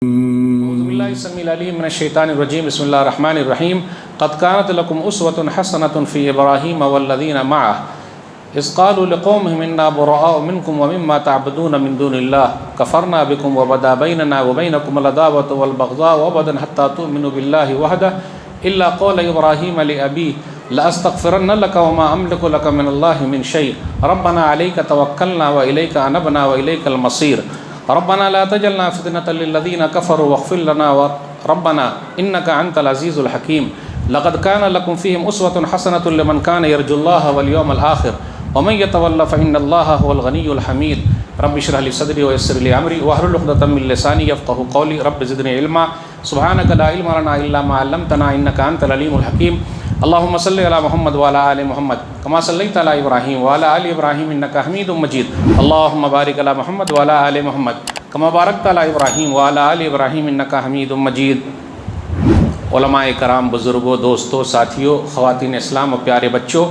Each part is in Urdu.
اعوذ باللہ السمیع العلیم من الشیطان الرجیم بسم اللہ الرحمن الرحیم قد كانت لكم اسوة حسنة في ابراہیم والذین معه اذ قالوا لقومهم انا براء منكم ومما تعبدون من دون الله كفرنا بكم وبدا بيننا وبينكم العداوة والبغضاء أبدا حتى تؤمنوا بالله وحده إلا قول إبراهيم لأبيه لأستغفرن لك وما أملك لك من الله من شيء ربنا عليك توكلنا وإليك أنبنا وإليك المصير ربنا لا تجعلنا فتنة للذين كفروا واغفر لنا ربنا إنك أنت العزيز الحكيم لقد كان لكم فيهم أسوة حسنة لمن كان يرجو الله واليوم الآخر ومن يتولى فإن الله هو الغني الحميد رب اشرح لي صدري ويسر لي أمري واحلل عقدة من لساني يفقهوا قولي رب زدني علما سبحانك لا علم لنا إلا ما علمتنا إنك أنت العليم الحكيم اللهم صل على محمد وعلى آل محمد كما صليت على إبراهيم وعلى آل إبراهيم إنك حميد مجيد اللهم بارك على محمد وعلى آل محمد كما باركت على إبراهيم وعلى آل إبراهيم إنك حميد مجيد علماء کرام، بزرگوں، دوستوں، ساتھیوں، خواتین اسلام اور پیارے بچوں،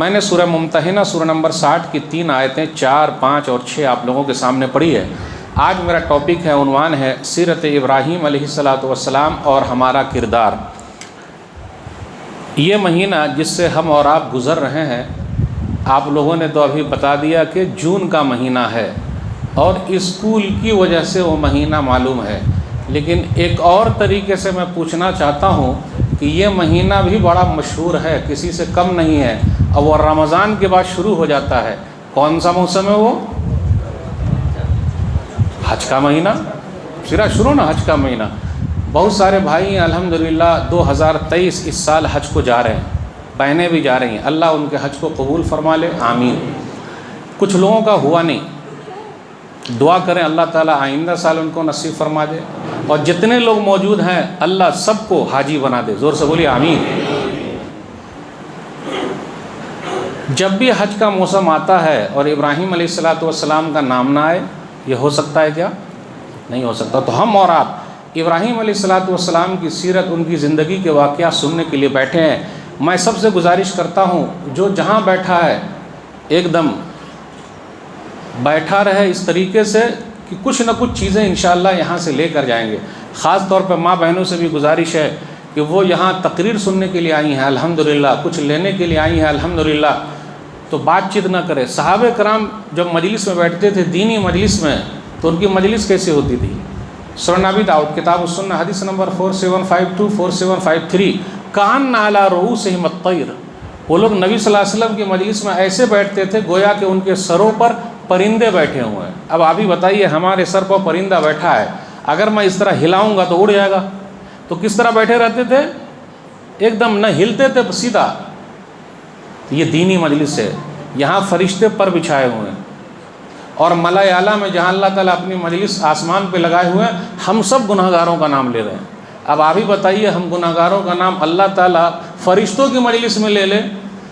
میں نے سورہ ممتحنہ سورہ نمبر 60 کی 3 آیتیں 4، 5 اور 6 آپ لوگوں کے سامنے پڑھی ہے۔ آج میرا ٹاپک ہے، عنوان ہے سیرت ابراہیم علیہ السلام اور ہمارا کردار۔ یہ مہینہ جس سے ہم اور آپ گزر رہے ہیں، آپ لوگوں نے تو ابھی بتا دیا کہ جون کا مہینہ ہے اور اسکول کی وجہ سے وہ مہینہ معلوم ہے، لیکن ایک اور طریقے سے میں پوچھنا چاہتا ہوں کہ یہ مہینہ بھی بڑا مشہور ہے، کسی سے کم نہیں ہے، اور وہ رمضان کے بعد شروع ہو جاتا ہے۔ کون سا موسم ہے وہ؟ حج کا مہینہ، سرا شروع نا، حج کا مہینہ۔ بہت سارے بھائی ہیں الحمدللہ 2023 اس سال حج کو جا رہے ہیں، بہنیں بھی جا رہی ہیں، اللہ ان کے حج کو قبول فرما لے، آمین۔ کچھ لوگوں کا ہوا نہیں، دعا کریں اللہ تعالیٰ آئندہ سال ان کو نصیب فرما دے، اور جتنے لوگ موجود ہیں اللہ سب کو حاجی بنا دے، زور سے بولیے آمین۔ جب بھی حج کا موسم آتا ہے اور ابراہیم علیہ السلام کا نام نہ آئے، یہ ہو سکتا ہے کیا؟ نہیں ہو سکتا۔ تو ہم اور آپ ابراہیم علیہ السلام کی سیرت، ان کی زندگی کے واقعات سننے کے لیے بیٹھے ہیں۔ میں سب سے گزارش کرتا ہوں جو جہاں بیٹھا ہے ایک دم بیٹھا رہے اس طریقے سے کہ کچھ نہ کچھ چیزیں انشاءاللہ یہاں سے لے کر جائیں گے۔ خاص طور پہ ماں بہنوں سے بھی گزارش ہے کہ وہ یہاں تقریر سننے کے لیے آئی ہیں الحمدللہ، کچھ لینے کے لیے آئی ہیں الحمدللہ، تو بات چیت نہ کرے۔ صحابہ کرام جب مجلس میں بیٹھتے تھے، دینی مجلس میں، تو ان کی مجلس کیسے ہوتی تھی؟ سنن ابی داؤد کتاب السنہ حدیث نمبر 4752 4753 کان علی رؤوسہم الطیر، وہ لوگ نبی صلی اللہ علیہ وسلم کی مجلس میں ایسے بیٹھتے تھے گویا کہ ان کے سروں پر پرندے بیٹھے ہوئے ہیں۔ اب آپ ہی بتائیے، ہمارے سر پر پرندہ بیٹھا ہے، اگر میں اس طرح ہلاؤں گا تو اڑ جائے گا، تو کس طرح بیٹھے رہتے تھے؟ ایک دم نہ ہلتے تھے سیدھا۔ یہ دینی مجلس ہے، یہاں فرشتے پر بچھائے ہوئے ہیں، اور ملائے اعلیٰ میں جہاں اللہ تعالیٰ اپنی مجلس آسمان پہ لگائے ہوئے ہیں، ہم سب گناہ گاروں کا نام لے رہے ہیں۔ اب آپ ہی بتائیے، ہم گناہ گاروں کا نام اللہ تعالیٰ فرشتوں کی مجلس میں لے لے،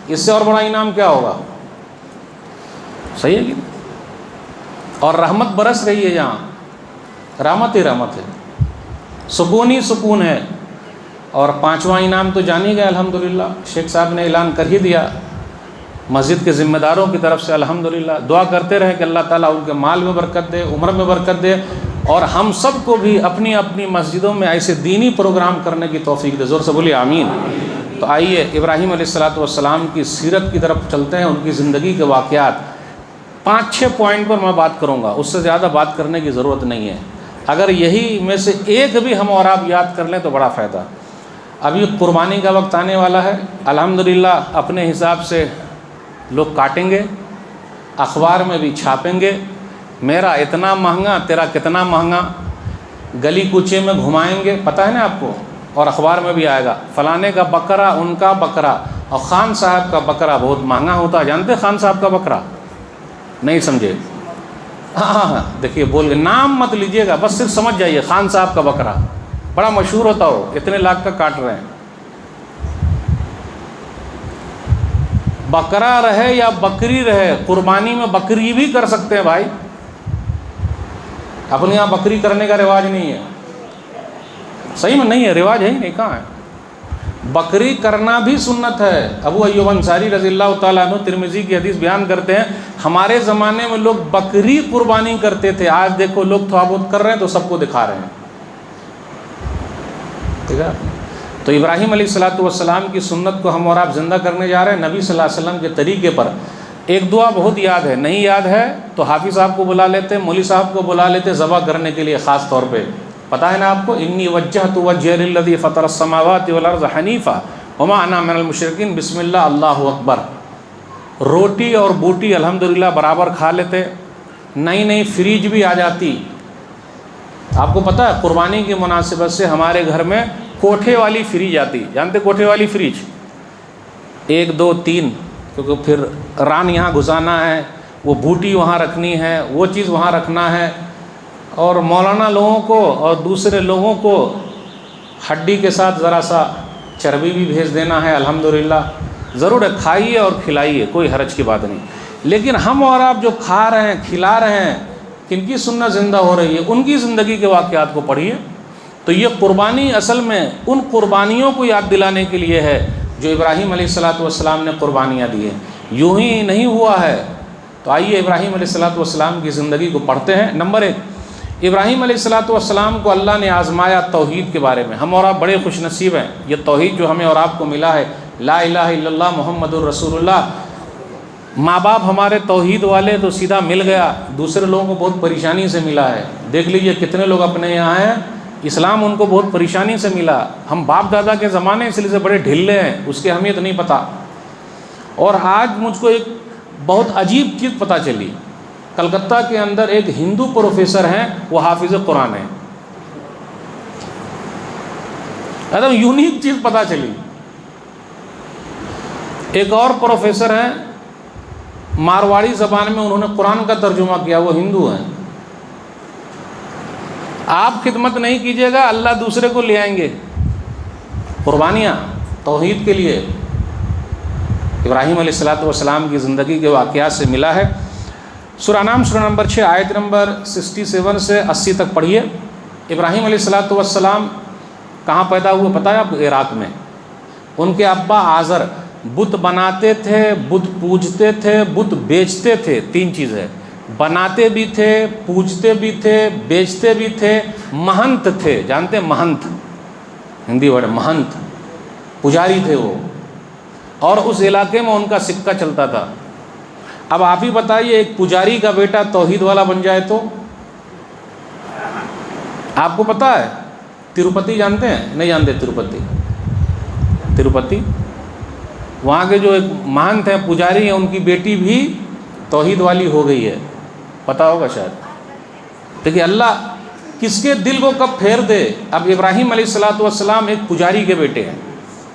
اس سے اور بڑا انعام کیا ہوگا؟ صحیح ہے کہ؟ اور رحمت برس رہی ہے یہاں، رحمت ہی رحمت ہے، سکون ہی سکون ہے۔ اور 5واں انعام تو جان ہی گئے الحمدللہ، شیخ صاحب نے اعلان کر ہی دیا مسجد کے ذمہ داروں کی طرف سے الحمدللہ۔ دعا کرتے رہے کہ اللہ تعالیٰ ان کے مال میں برکت دے، عمر میں برکت دے، اور ہم سب کو بھی اپنی اپنی مسجدوں میں ایسے دینی پروگرام کرنے کی توفیق دے، زور سے بولیے آمین۔ تو آئیے ابراہیم علیہ السلام کی سیرت کی طرف چلتے ہیں، ان کی زندگی کے واقعات۔ 5-6 پوائنٹ پر میں بات کروں گا، اس سے زیادہ بات کرنے کی ضرورت نہیں ہے۔ اگر یہی میں سے ایک بھی ہم اور آپ یاد کر لیں تو بڑا فائدہ۔ ابھی قربانی کا وقت آنے والا ہے، الحمدللہ اپنے حساب سے لوگ کاٹیں گے، اخبار میں بھی چھاپیں گے، میرا اتنا مہنگا تیرا کتنا مہنگا، گلی کوچے میں گھمائیں گے، پتہ ہے نا آپ کو، اور اخبار میں بھی آئے گا فلانے کا بکرا، ان کا بکرا، اور خان صاحب کا بکرا بہت مہنگا ہوتا ہے۔ جانتے خان صاحب کا بکرا؟ نہیں سمجھے؟ ہاں دیکھیے، بول کے نام مت لیجیے گا، بس صرف سمجھ جائیے، خان صاحب کا بکرا بڑا مشہور ہوتا ہو، اتنے لاکھ کا کاٹ رہے ہیں۔ بکرا رہے یا بکری رہے، قربانی میں بکری بھی کر سکتے ہیں بھائی، اپنے یہاں بکری کرنے کا رواج نہیں ہے، صحیح میں نہیں ہے، رواج ہے ہی نہیں، کہاں ہے؟ بکری کرنا بھی سنت ہے۔ ابو ایوب انصاری رضی اللہ تعالیٰ عنہ ترمذی کی حدیث بیان کرتے ہیں، ہمارے زمانے میں لوگ بکری قربانی کرتے تھے، آج دیکھو لوگ تھوڑا بہت کر رہے ہیں تو سب کو دکھا رہے ہیں۔ ٹھیک ہے. تو ابراہیم علیہ السلام کی سنت کو ہم اور آپ زندہ کرنے جا رہے ہیں نبی صلی اللہ علیہ وسلم کے طریقے پر. ایک دعا بہت یاد ہے, نہیں یاد ہے تو حافظ صاحب کو بلا لیتے, مولوی صاحب کو بلا لیتے ذبح کرنے کے لیے خاص طور پہ. پتہ ہے نا آپ کو, انی وجہت وجہی للذی فطر السماوات والارض حنیفا وما انا من المشرکین بسم اللہ اللہ اکبر. روٹی اور بوٹی الحمدللہ برابر کھا لیتے, نئی نئی فریج بھی آ جاتی. آپ کو پتہ ہے قربانی کی مناسبت سے ہمارے گھر میں کوٹھے والی فریج آتی, جانتے کوٹھے والی فریج, 1 2 3, کیونکہ پھر ران یہاں گھسانا ہے, وہ بوٹی وہاں رکھنی ہے, وہ چیز وہاں رکھنا ہے, اور مولانا لوگوں کو اور دوسرے لوگوں کو ہڈی کے ساتھ ذرا سا چربی بھی بھیج دینا ہے. الحمدللہ ضرور ہے, کھائیے اور کھلائیے, کوئی حرج کی بات نہیں. لیکن ہم اور آپ جو کھا رہے ہیں کھلا رہے ہیں, کن کی سنت زندہ ہو رہی ہے, ان کی زندگی کے واقعات کو پڑھیے. تو یہ قربانی اصل میں ان قربانیوں کو یاد دلانے کے لیے ہے جو ابراہیم علیہ السلام نے قربانیاں دی ہیں, یوں ہی نہیں ہوا ہے. تو آئیے ابراہیم علیہ السلام کی زندگی کو پڑھتے ہیں. نمبر 1, ابراہیم علیہ السلام کو اللہ نے آزمایا توحید کے بارے میں. ہم اور آپ بڑے خوش نصیب ہیں, یہ توحید جو ہمیں اور آپ کو ملا ہے, لا الہ الا اللہ محمد الرسول اللہ. ماں باپ ہمارے توحید والے تو سیدھا مل گیا, دوسرے لوگوں کو بہت پریشانی سے ملا ہے. دیکھ لیجئے کتنے لوگ اپنے یہاں ہیں, اسلام ان کو بہت پریشانی سے ملا. ہم باپ دادا کے زمانے اس لیے سے بڑے ڈھلے ہیں, اس کی اہمیت نہیں پتہ. اور آج مجھ کو ایک بہت عجیب چیز پتہ چلی, کلکتہ کے اندر ایک ہندو پروفیسر ہیں, وہ حافظ قرآن ہیں. ایک دم یونیک چیز پتہ چلی. ایک اور پروفیسر ہیں, مارواڑی زبان میں انہوں نے قرآن کا ترجمہ کیا, وہ ہندو ہیں. آپ خدمت نہیں کیجیے گا, اللہ دوسرے کو لے آئیں گے. قربانیاں توحید کے لیے ابراہیم علیہ السلام کی زندگی کے واقعات سے ملا ہے. سورہ انعام سورہ نمبر 6 آیت نمبر 67 سے 80 تک پڑھیے. ابراہیم علیہ السلام کہاں پیدا ہوئے پتہ ہے آپ کو؟ عراق میں. ان کے ابا آزر بت بناتے تھے, بت پوجتے تھے, بت بیچتے تھے. 3 چیز ہے, بناتے بھی تھے, پوجتے بھی تھے, بیچتے بھی تھے, مہنت تھے. جانتے ہیں مہنت, ہندی ورڈ مہنت, پجاری تھے وہ, اور اس علاقے میں ان کا سکہ چلتا تھا. اب آپ ہی بتائیے, ایک پجاری کا بیٹا توحید والا بن جائے تو. آپ کو پتہ ہے تروپتی جانتے ہیں؟ نہیں جانتے تروپتی وہاں کے جو ایک مہنت ہیں, پجاری ہیں, ان کی بیٹی بھی توحید والی ہو گئی ہے, پتہ ہوگا شاید. دیکھیے اللہ کس کے دل کو کب پھیر دے. اب ابراہیم علیہ السلام ایک پجاری کے بیٹے ہیں,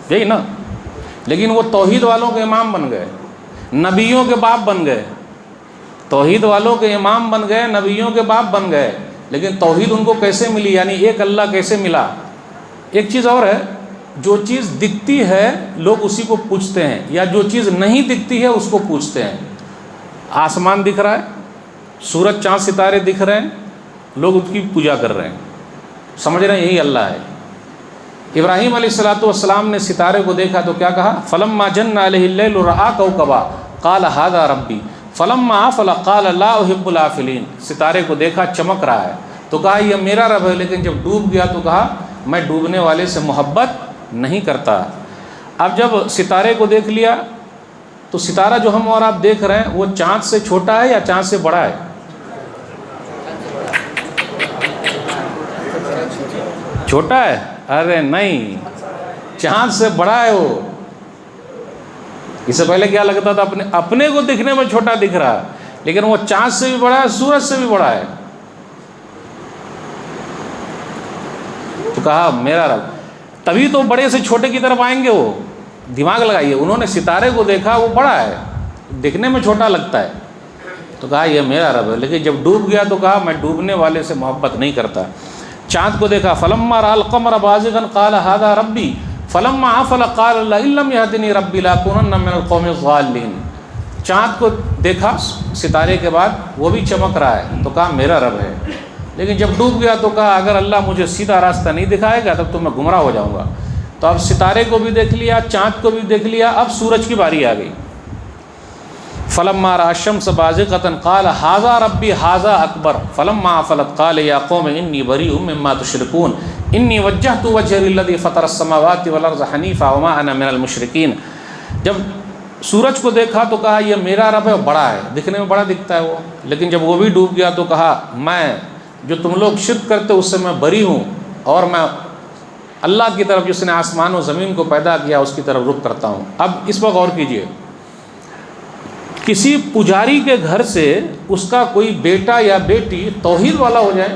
یہی نا, لیکن وہ توحید والوں کے امام بن گئے, نبیوں کے باپ بن گئے. توحید والوں کے امام بن گئے, نبیوں کے باپ بن گئے. لیکن توحید ان کو کیسے ملی, یعنی ایک اللہ کیسے ملا؟ ایک چیز اور ہے, جو چیز دکھتی ہے لوگ اسی کو پوجتے ہیں, یا جو چیز نہیں دکھتی ہے اس کو پوجتے ہیں. آسمان دکھ رہا ہے, سورج چاند ستارے دکھ رہے ہیں, لوگ اس کی پوجا کر رہے ہیں, سمجھ رہے ہیں یہی اللہ ہے. ابراہیم علیہ السلام نے ستارے کو دیکھا تو کیا کہا؟ فلما جن علیہ اللیل رأى کوكبا قال هذا ربی فلما آفل قال لا احب الآفلین. ستارے کو دیکھا چمک رہا ہے تو کہا یہ میرا رب ہے, لیکن جب ڈوب گیا تو کہا میں ڈوبنے والے سے محبت نہیں کرتا. اب جب ستارے کو دیکھ لیا تو ستارہ جو ہم اور آپ دیکھ رہے ہیں وہ چاند سے چھوٹا ہے یا چاند سے بڑا ہے؟ چھوٹا ہے؟ ارے نہیں, چاند سے بڑا ہے وہ. اس سے پہلے کیا لگتا تھا اپنے کو دکھنے میں چھوٹا دکھ رہا ہے, لیکن وہ چاند سے بھی بڑا ہے, سورج سے بھی بڑا ہے. تو کہا میرا رب. تبھی تو بڑے سے چھوٹے کی طرف آئیں گے وہ. دماغ لگائیے, انہوں نے ستارے کو دیکھا وہ بڑا ہے, دکھنے میں چھوٹا لگتا ہے, تو کہا یہ میرا رب ہے. لیکن جب ڈوب گیا تو کہا میں ڈوبنے والے سے محبت نہیں کرتا. چاند کو دیکھا, فلما رأى القمر بازغا قال هذا ربی فلما آفل قال لئن لم يهدني ربی لأكونن من القوم الضالین. چاند کو دیکھا ستارے کے بعد, وہ بھی چمک رہا ہے, تو کہا میرا رب ہے. لیکن جب ڈوب گیا تو کہا اگر اللہ مجھے سیدھا راستہ نہیں دکھائے گا تب تو میں گمراہ ہو جاؤں گا. تو اب ستارے کو بھی دیکھ لیا, چاند کو بھی دیکھ لیا, اب سورج کی باری آ گئی. فلما رأى الشمس بازغة قال هذا ربي هذا أكبر فلما أفلت قال يا قوم إني بريء مما تشركون إني وجهت وجهي للذي فطر السماوات والأرض حنيفا وما أنا من المشركين. جب سورج کو دیکھا تو کہا یہ میرا رب ہے، بڑا ہے، دکھنے میں بڑا دکھتا ہے وہ، لیکن جب وہ بھی ڈوب گیا تو کہا میں جو تم لوگ شرک کرتے اس سے میں بری ہوں، اور میں اللہ کی طرف جس نے آسمان و زمین کو پیدا کیا اس کی طرف رخ کرتا ہوں. اب اس پر غور کیجئے، کسی پجاری کے گھر سے اس کا کوئی بیٹا یا بیٹی توحید والا ہو جائے،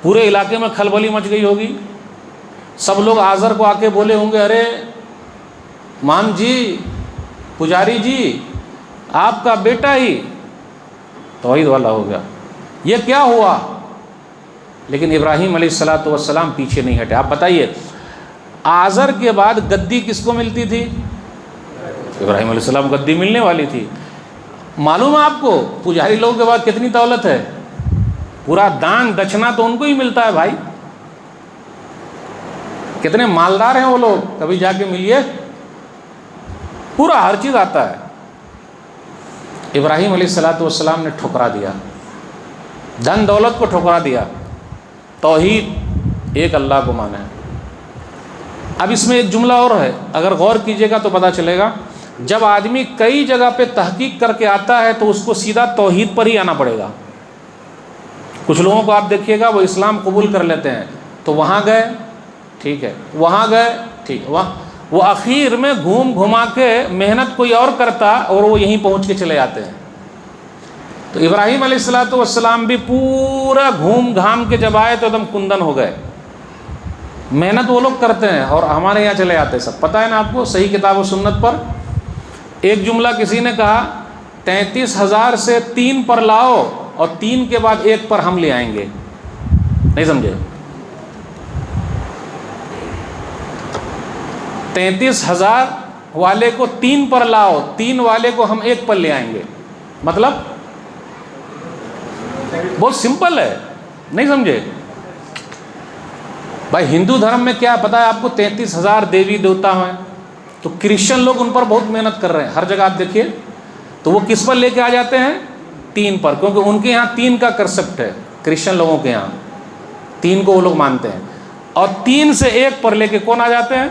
پورے علاقے میں کھلبلی مچ گئی ہوگی، سب لوگ آذر کو آ کے بولے ہوں گے ارے مان جی، پجاری جی، آپ کا بیٹا ہی توحید والا ہو گیا، یہ کیا ہوا؟ لیکن ابراہیم علیہ السلام پیچھے نہیں ہٹے. آپ بتائیے آذر کے بعد گدی کس کو ملتی تھی؟ ابراہیم علیہ السلام کو گدی ملنے والی تھی. معلوم ہے آپ کو پجاری لوگوں کے بعد کتنی دولت ہے؟ پورا دان دچھنا تو ان کو ہی ملتا ہے بھائی. کتنے مالدار ہیں وہ لوگ، کبھی جا کے ملیے، پورا ہر چیز آتا ہے. ابراہیم علیہ السلام نے ٹھکرا دیا، دھن دولت کو ٹھکرا دیا، توحید ایک اللہ کو مانا ہے. اب اس میں ایک جملہ اور ہے، اگر غور کیجئے گا تو پتہ چلے گا، جب آدمی کئی جگہ پہ تحقیق کر کے آتا ہے تو اس کو سیدھا توحید پر ہی آنا پڑے گا. کچھ لوگوں کو آپ دیکھیے گا وہ اسلام قبول کر لیتے ہیں تو وہاں گئے ٹھیک ہے، وہاں گئے ٹھیک ہے، وہ اخیر میں گھوم گھما کے محنت کوئی اور کرتا اور وہ یہیں پہنچ کے چلے جاتے ہیں. تو ابراہیم علیہ السلام بھی پورا گھوم گھام کے جب آئے تو ایک دم کندن ہو گئے. محنت وہ لوگ کرتے ہیں اور ہمارے یہاں چلے جاتے ہیں سب. پتہ ہے نا آپ کو صحیح کتاب و سنت پر ایک جملہ کسی نے کہا 33,000 سے 3 پر لاؤ اور 3 کے بعد 1 پر ہم لے آئیں گے. نہیں سمجھے؟ 33,000 والے کو 3 پر لاؤ، 3 والے کو ہم 1 پر لے آئیں گے. مطلب بہت سمپل ہے، نہیں سمجھے بھائی؟ ہندو دھرم میں کیا پتہ ہے آپ کو؟ 33,000 دیوی دیوتا ہیں. تو کرسچن لوگ ان پر بہت محنت کر رہے ہیں. ہر جگہ آپ دیکھیے تو وہ کس پر لے کے آ جاتے ہیں؟ 3 پر، کیونکہ ان کے یہاں 3 کا کنسپٹ ہے. کرسچن لوگوں کے یہاں 3 کو وہ لوگ مانتے ہیں، اور 3 سے 1 پر لے کے کون آ جاتے ہیں؟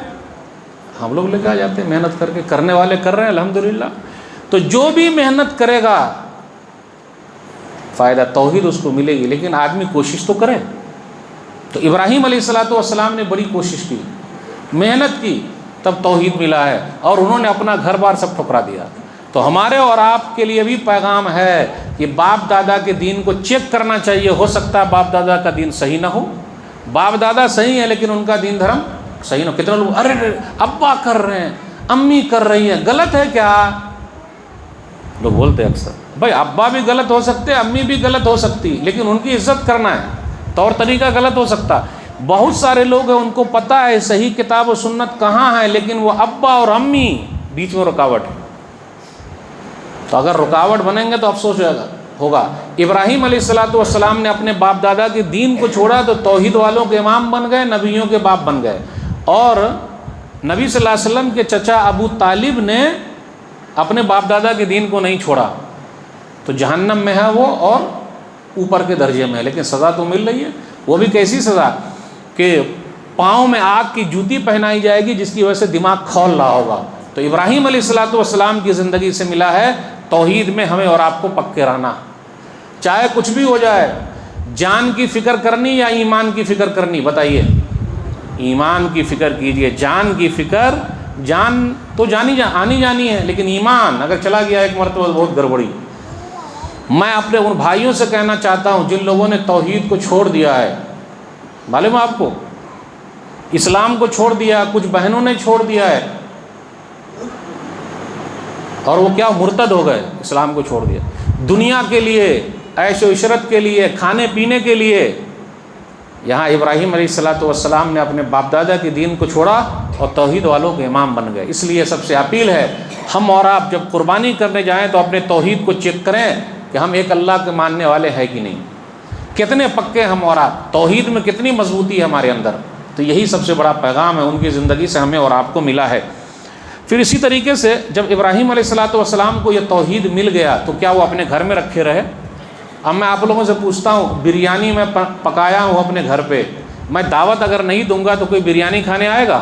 ہم لوگ لے کے آ جاتے ہیں. محنت کر کے کرنے والے کر رہے ہیں الحمدللہ. تو جو بھی محنت کرے گا فائدہ توحید اس کو ملے گی، لیکن آدمی کوشش تو کرے. تو ابراہیم علیہ السلام نے بڑی کوشش کی، محنت کی، تب توحید ملا ہے، اور انہوں نے اپنا گھر بار سب ٹھکرا دیا. تو ہمارے اور آپ کے لیے بھی پیغام ہے کہ باپ دادا کے دین کو چیک کرنا چاہیے. ہو سکتا ہے باپ دادا کا دین صحیح نہ ہو، باپ دادا صحیح ہے لیکن ان کا دین دھرم صحیح نہ ہو. کتنے لوگ ارے ابا کر رہے ہیں، امی کر رہی ہیں، غلط ہے کیا؟ لوگ بولتے ہیں اکثر بھائی ابا بھی غلط ہو سکتے، امی بھی غلط ہو سکتی، لیکن ان کی عزت کرنا ہے. طور طریقہ غلط ہو سکتا. بہت سارے لوگ ہیں ان کو پتہ ہے صحیح کتاب و سنت کہاں ہے، لیکن وہ ابا اور امی بیچ میں رکاوٹ ہے. تو اگر رکاوٹ بنیں گے تو افسوس ہوگا. ابراہیم علیہ السلام نے اپنے باپ دادا کے دین کو چھوڑا تو توحید والوں کے امام بن گئے، نبیوں کے باپ بن گئے. اور نبی صلی اللہ علیہ وسلم کے چچا ابو طالب نے اپنے باپ دادا کے دین کو نہیں چھوڑا، تو جہنم میں ہے وہ اور اوپر کے درجے میں ہے، لیکن سزا تو مل رہی ہے. وہ بھی کیسی سزا کہ پاؤں میں آگ کی جوتی پہنائی جائے گی جس کی وجہ سے دماغ کھول رہا ہوگا. تو ابراہیم علیہ السلام کی زندگی سے ملا ہے توحید میں ہمیں اور آپ کو پکے رہنا. چاہے کچھ بھی ہو جائے، جان کی فکر کرنی یا ایمان کی فکر کرنی؟ بتائیے. ایمان کی فکر کیجئے. جان کی فکر، جان تو آنی جانی ہے، لیکن ایمان اگر چلا گیا ایک مرتبہ بہت گڑبڑی. میں اپنے ان بھائیوں سے کہنا چاہتا ہوں جن لوگوں نے توحید کو چھوڑ دیا ہے، معلوم ہے آپ کو، اسلام کو چھوڑ دیا، کچھ بہنوں نے چھوڑ دیا ہے، اور وہ کیا مرتد ہو گئے، اسلام کو چھوڑ دیا دنیا کے لیے، عیش و عشرت کے لیے، کھانے پینے کے لیے. یہاں ابراہیم علیہ السلام نے اپنے باپ دادا کے دین کو چھوڑا اور توحید والوں کے امام بن گئے. اس لیے سب سے اپیل ہے ہم اور آپ جب قربانی کرنے جائیں تو اپنے توحید کو چیک کریں کہ ہم ایک اللہ کے ماننے والے ہیں کہ نہیں، کتنے پکے ہم اور آپ، توحید میں کتنی مضبوطی ہے ہمارے اندر. تو یہی سب سے بڑا پیغام ہے ان کی زندگی سے ہمیں اور آپ کو ملا ہے. پھر اسی طریقے سے جب ابراہیم علیہ السلام کو یہ توحید مل گیا تو کیا وہ اپنے گھر میں رکھے رہے؟ اب میں آپ لوگوں سے پوچھتا ہوں، بریانی میں پکایا ہوں اپنے گھر پہ، میں دعوت اگر نہیں دوں گا تو کوئی بریانی کھانے آئے گا؟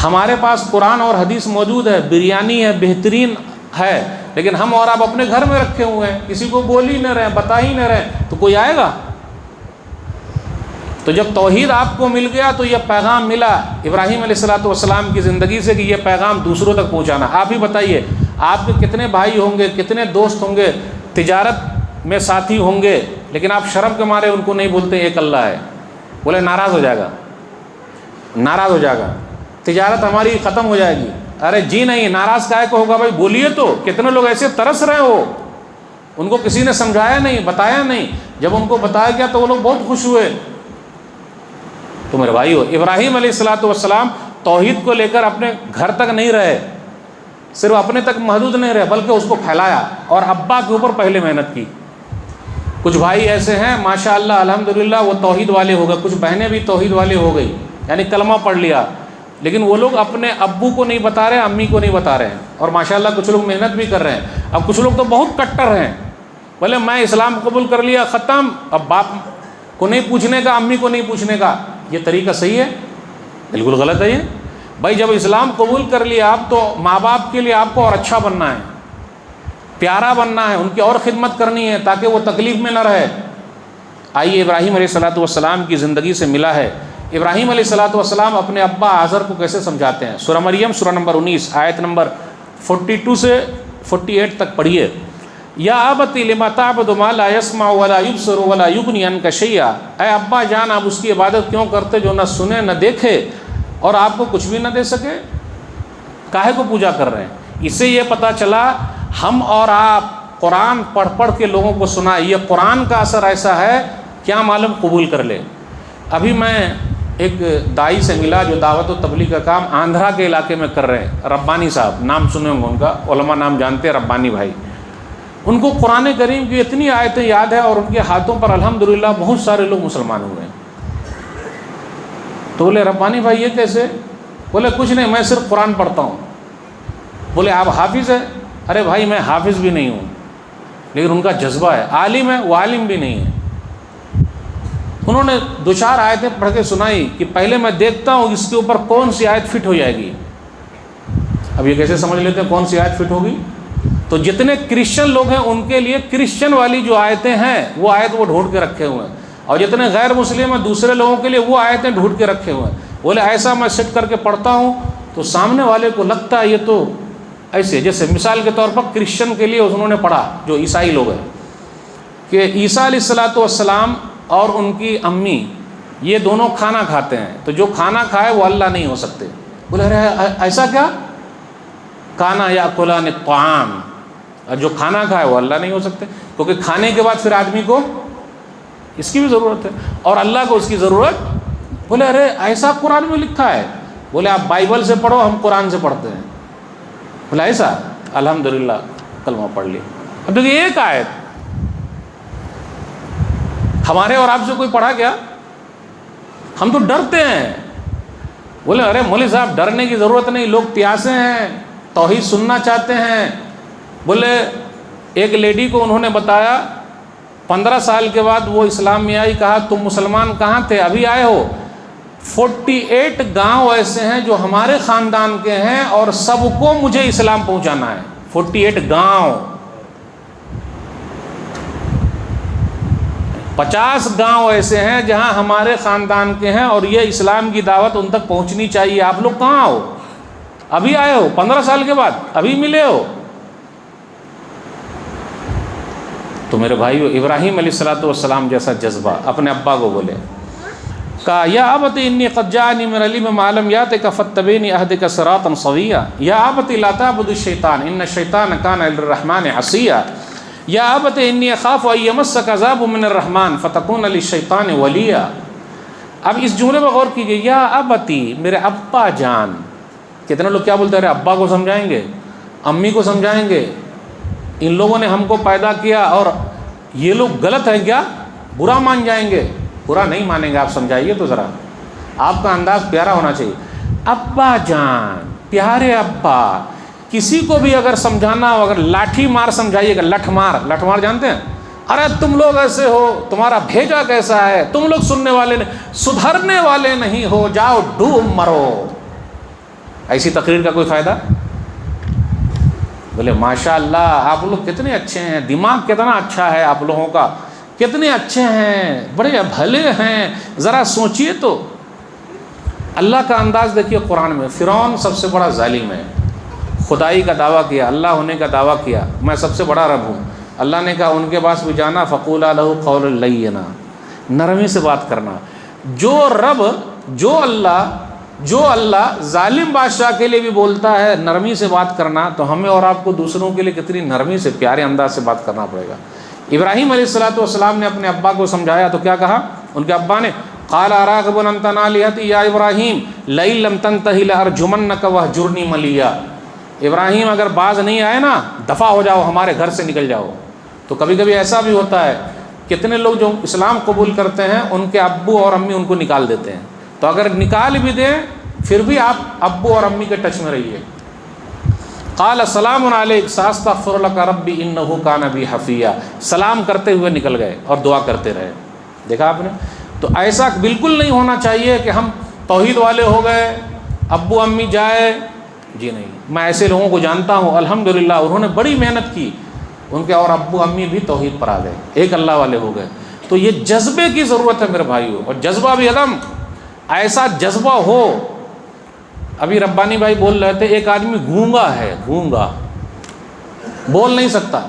ہمارے پاس قرآن اور حدیث موجود ہے، بریانی ہے، بہترین ہے، لیکن ہم اور آپ اپنے گھر میں رکھے ہوئے ہیں، کسی کو بول ہی نہ رہے، بتا ہی نہ رہے، تو کوئی آئے گا؟ تو جب توحید آپ کو مل گیا تو یہ پیغام ملا ابراہیم علیہ السلام کی زندگی سے کہ یہ پیغام دوسروں تک پہنچانا۔ آپ ہی بتائیے، آپ کے کتنے بھائی ہوں گے، کتنے دوست ہوں گے، تجارت میں ساتھی ہوں گے، لیکن آپ شرم کے مارے ان کو نہیں بولتے ایک اللہ ہے، بولے ناراض ہو جائے گا، ناراض ہو جائے گا، تجارت ہماری ختم ہو جائے گی۔ ارے جی نہیں، ناراض کائے کو ہوگا بھائی؟ بولیے تو۔ کتنے لوگ ایسے ترس رہے ہو، ان کو کسی نے سمجھایا نہیں، بتایا نہیں، جب ان کو بتایا گیا تو وہ لوگ بہت خوش ہوئے۔ تو میرے بھائیو، ابراہیم علیہ السلام توحید کو لے کر اپنے گھر تک نہیں رہے، صرف اپنے تک محدود نہیں رہے، بلکہ اس کو پھیلایا، اور ابا کے اوپر پہلے محنت کی۔ کچھ بھائی ایسے ہیں ماشاءاللہ الحمدللہ وہ توحید والے ہو گئے، کچھ بہنیں بھی توحید والے ہو گئی، یعنی کلمہ پڑھ لیا، لیکن وہ لوگ اپنے ابو کو نہیں بتا رہے، امی کو نہیں بتا رہے ہیں، اور ماشاءاللہ کچھ لوگ محنت بھی کر رہے ہیں۔ اب کچھ لوگ تو بہت کٹر ہیں، بولے میں اسلام قبول کر لیا، ختم، اب باپ کو نہیں پوچھنے کا، امی کو نہیں پوچھنے کا۔ یہ طریقہ صحیح ہے؟ بالکل غلط ہے یہ۔ بھائی جب اسلام قبول کر لیا آپ، تو ماں باپ کے لیے آپ کو اور اچھا بننا ہے، پیارا بننا ہے، ان کی اور خدمت کرنی ہے تاکہ وہ تکلیف میں نہ رہے۔ آئیے ابراہیم علیہ السلام کی زندگی سے ملا ہے۔ ابراہیم علیہ السلام اپنے ابا آزر کو کیسے سمجھاتے ہیں؟ سورہ مریم سورہ نمبر 19 آیت نمبر 42 سے 48 تک پڑھیے۔ یا ابت لما تعبد ما لا يسمع ولا يبصر ولا یغنی عنک شیئا، اے ابا جان آپ اس کی عبادت کیوں کرتے جو نہ سنے نہ دیکھے اور آپ کو کچھ بھی نہ دے سکے؟ کاہے کو پوجا کر رہے ہیں؟ اس سے یہ پتہ چلا ہم اور آپ قرآن پڑھ پڑھ کے لوگوں کو سنا، یہ قرآن کا اثر ایسا ہے کیا معلوم قبول کر لے۔ ابھی میں ایک دائی سے ملا جو دعوت و تبلیغ کا کام آندھرا کے علاقے میں کر رہے ہیں، ربانی صاحب، نام سنے ہوں گے ان کا، علماء نام جانتے ہیں، ربانی بھائی۔ ان کو قرآن کریم کی اتنی آیتیں یاد ہے اور ان کے ہاتھوں پر الحمدللہ بہت سارے لوگ مسلمان ہوئے ہیں۔ تو بولے ربانی بھائی یہ کیسے؟ بولے کچھ نہیں، میں صرف قرآن پڑھتا ہوں۔ بولے آپ حافظ ہیں؟ ارے بھائی میں حافظ بھی نہیں ہوں، لیکن ان کا جذبہ ہے۔ عالم ہے؟ وہ عالم بھی نہیں ہے۔ انہوں نے 2-4 آیتیں پڑھ کے سنائی کہ پہلے میں دیکھتا ہوں اس کے اوپر کون سی آیت فٹ ہو جائے گی۔ اب یہ کیسے سمجھ لیتے ہیں کون سی آیت فٹ ہوگی؟ تو جتنے کرسچن لوگ ہیں ان کے لیے کرسچن والی جو آیتیں ہیں وہ آیت وہ ڈھونڈ کے رکھے ہوئے ہیں، اور جتنے غیر مسلم ہیں دوسرے لوگوں کے لیے وہ آیتیں ڈھونڈ کے رکھے ہوئے ہیں۔ بولے ایسا میں سیٹ کر کے پڑھتا ہوں تو سامنے والے کو لگتا ہے یہ تو ایسے، جیسے مثال کے طور پر کرسچن کے لیے انہوں نے پڑھا جو عیسائی لوگ ہیں کہ عیسیٰ علیہ السلام اور ان کی امی یہ دونوں کھانا کھاتے ہیں، تو جو کھانا کھائے وہ اللہ نہیں ہو سکتے۔ بولے ارے ایسا کیا؟ کانا یاکلان الطعام، اور جو کھانا کھائے وہ اللہ نہیں ہو سکتے، کیونکہ کھانے کے بعد پھر آدمی کو اس کی بھی ضرورت ہے اور اللہ کو اس کی ضرورت۔ بولے ارے ایسا قرآن میں لکھا ہے؟ بولے آپ بائبل سے پڑھو، ہم قرآن سے پڑھتے ہیں۔ بولے ایسا؟ الحمدللہ کلمہ پڑھ لیا۔ اب دیکھیے ایک آیت ہمارے اور آپ سے کوئی پڑھا کیا؟ ہم تو ڈرتے ہیں۔ بولے ارے مولوی صاحب ڈرنے کی ضرورت نہیں، لوگ پیاسے ہیں، توحید سننا چاہتے ہیں۔ بولے ایک لیڈی کو انہوں نے بتایا 15 سال کے بعد وہ اسلام میں آئی، کہا تم مسلمان کہاں تھے ابھی آئے ہو؟ 48 گاؤں ایسے ہیں جو ہمارے خاندان کے ہیں اور سب کو مجھے اسلام پہنچانا ہے۔ 48 گاؤں، 50 گاؤں ایسے ہیں جہاں ہمارے خاندان کے ہیں اور یہ اسلام کی دعوت ان تک پہنچنی چاہیے۔ آپ لوگ کہاں ہو؟ ابھی آئے ہو 15 سال کے بعد، ابھی ملے ہو؟ تو میرے بھائیو ابراہیم علیہ السلام جیسا جذبہ اپنے ابا کو بولے، کہا یا ابت انی قد جاءنی من العلم ما لم یاتک فاتبعنی اهدک صراطا سویا، یا ابت لا تعبد الشیطان ان الشیطان کان للرحمن عصیا، یا ابت انی اخاف ان یمسک عذاب من الرحمن فتکون للشیطان ولیا۔ اب اس جملے پر غور کیجیے، یا ابتی، میرے ابا جان۔ کتنے لوگ کیا بولتے ہیں؟ ابا کو سمجھائیں گے، امی کو سمجھائیں گے، ان لوگوں نے ہم کو پیدا کیا اور یہ لوگ غلط ہیں کیا؟ برا مان جائیں گے؟ برا نہیں مانیں گے، آپ سمجھائیے تو ذرا، آپ کا انداز پیارا ہونا چاہیے۔ ابا جان، پیارے ابا، کسی کو بھی اگر سمجھانا ہو، اگر لاٹھی مار سمجھائیے گا، لٹھ مار جانتے ہیں؟ ارے تم لوگ ایسے ہو، تمہارا بھیجا کیسا ہے، تم لوگ سننے والے نہیں، سدھرنے والے نہیں ہو، جاؤ ڈوب مرو، ایسی تقریر کا کوئی فائدہ؟ بولے ماشاء اللہ آپ لوگ کتنے اچھے ہیں، دماغ کتنا اچھا ہے آپ لوگوں کا، کتنے اچھے ہیں، بڑے بھلے ہیں، ذرا سوچئے تو۔ اللہ کا انداز دیکھیے قرآن میں، فرعون سب سے بڑا ظالم ہے، خدائی کا دعویٰ کیا، اللہ ہونے کا دعویٰ کیا، میں سب سے بڑا رب ہوں۔ اللہ نے کہا ان کے پاس بھی جانا، فقولا لہ قولا لینا، نرمی سے بات کرنا۔ جو رب، جو اللہ ظالم بادشاہ کے لیے بھی بولتا ہے نرمی سے بات کرنا، تو ہمیں اور آپ کو دوسروں کے لیے کتنی نرمی سے، پیارے انداز سے بات کرنا پڑے گا۔ ابراہیم علیہ السلام نے اپنے ابا کو سمجھایا تو کیا کہا؟ ان کے ابا نے قال اراغب انت عن آلہتی یا ابراہیم لئن لم تنتہی لارجمنک واہجرنی ملیا۔ ابراہیم اگر باز نہیں آئے نا، دفع ہو جاؤ، ہمارے گھر سے نکل جاؤ۔ تو کبھی کبھی ایسا بھی ہوتا ہے، کتنے لوگ جو اسلام قبول کرتے ہیں ان کے ابو اور امی ان کو نکال دیتے ہیں، تو اگر نکال بھی دیں پھر بھی آپ ابو اور امی کے ٹچ میں رہیے۔ قال السلام علیک ساستغفر لک ربی انہ کان بی حفیہ، سلام کرتے ہوئے نکل گئے اور دعا کرتے رہے۔ دیکھا آپ نے؟ تو ایسا بالکل نہیں ہونا چاہیے کہ ہم توحید والے ہو گئے، ابو امی جائے، جی نہیں۔ میں ایسے لوگوں کو جانتا ہوں الحمدللہ، انہوں نے بڑی محنت کی، ان کے اور ابو امی بھی توحید پر آ گئے، ایک اللہ والے ہو گئے۔ تو یہ جذبے کی ضرورت ہے میرے بھائیوں، اور جذبہ بھی عدم، ایسا جذبہ ہو۔ ابھی ربانی بھائی بول رہے تھے، ایک آدمی گونگا ہے، گونگا، بول نہیں سکتا،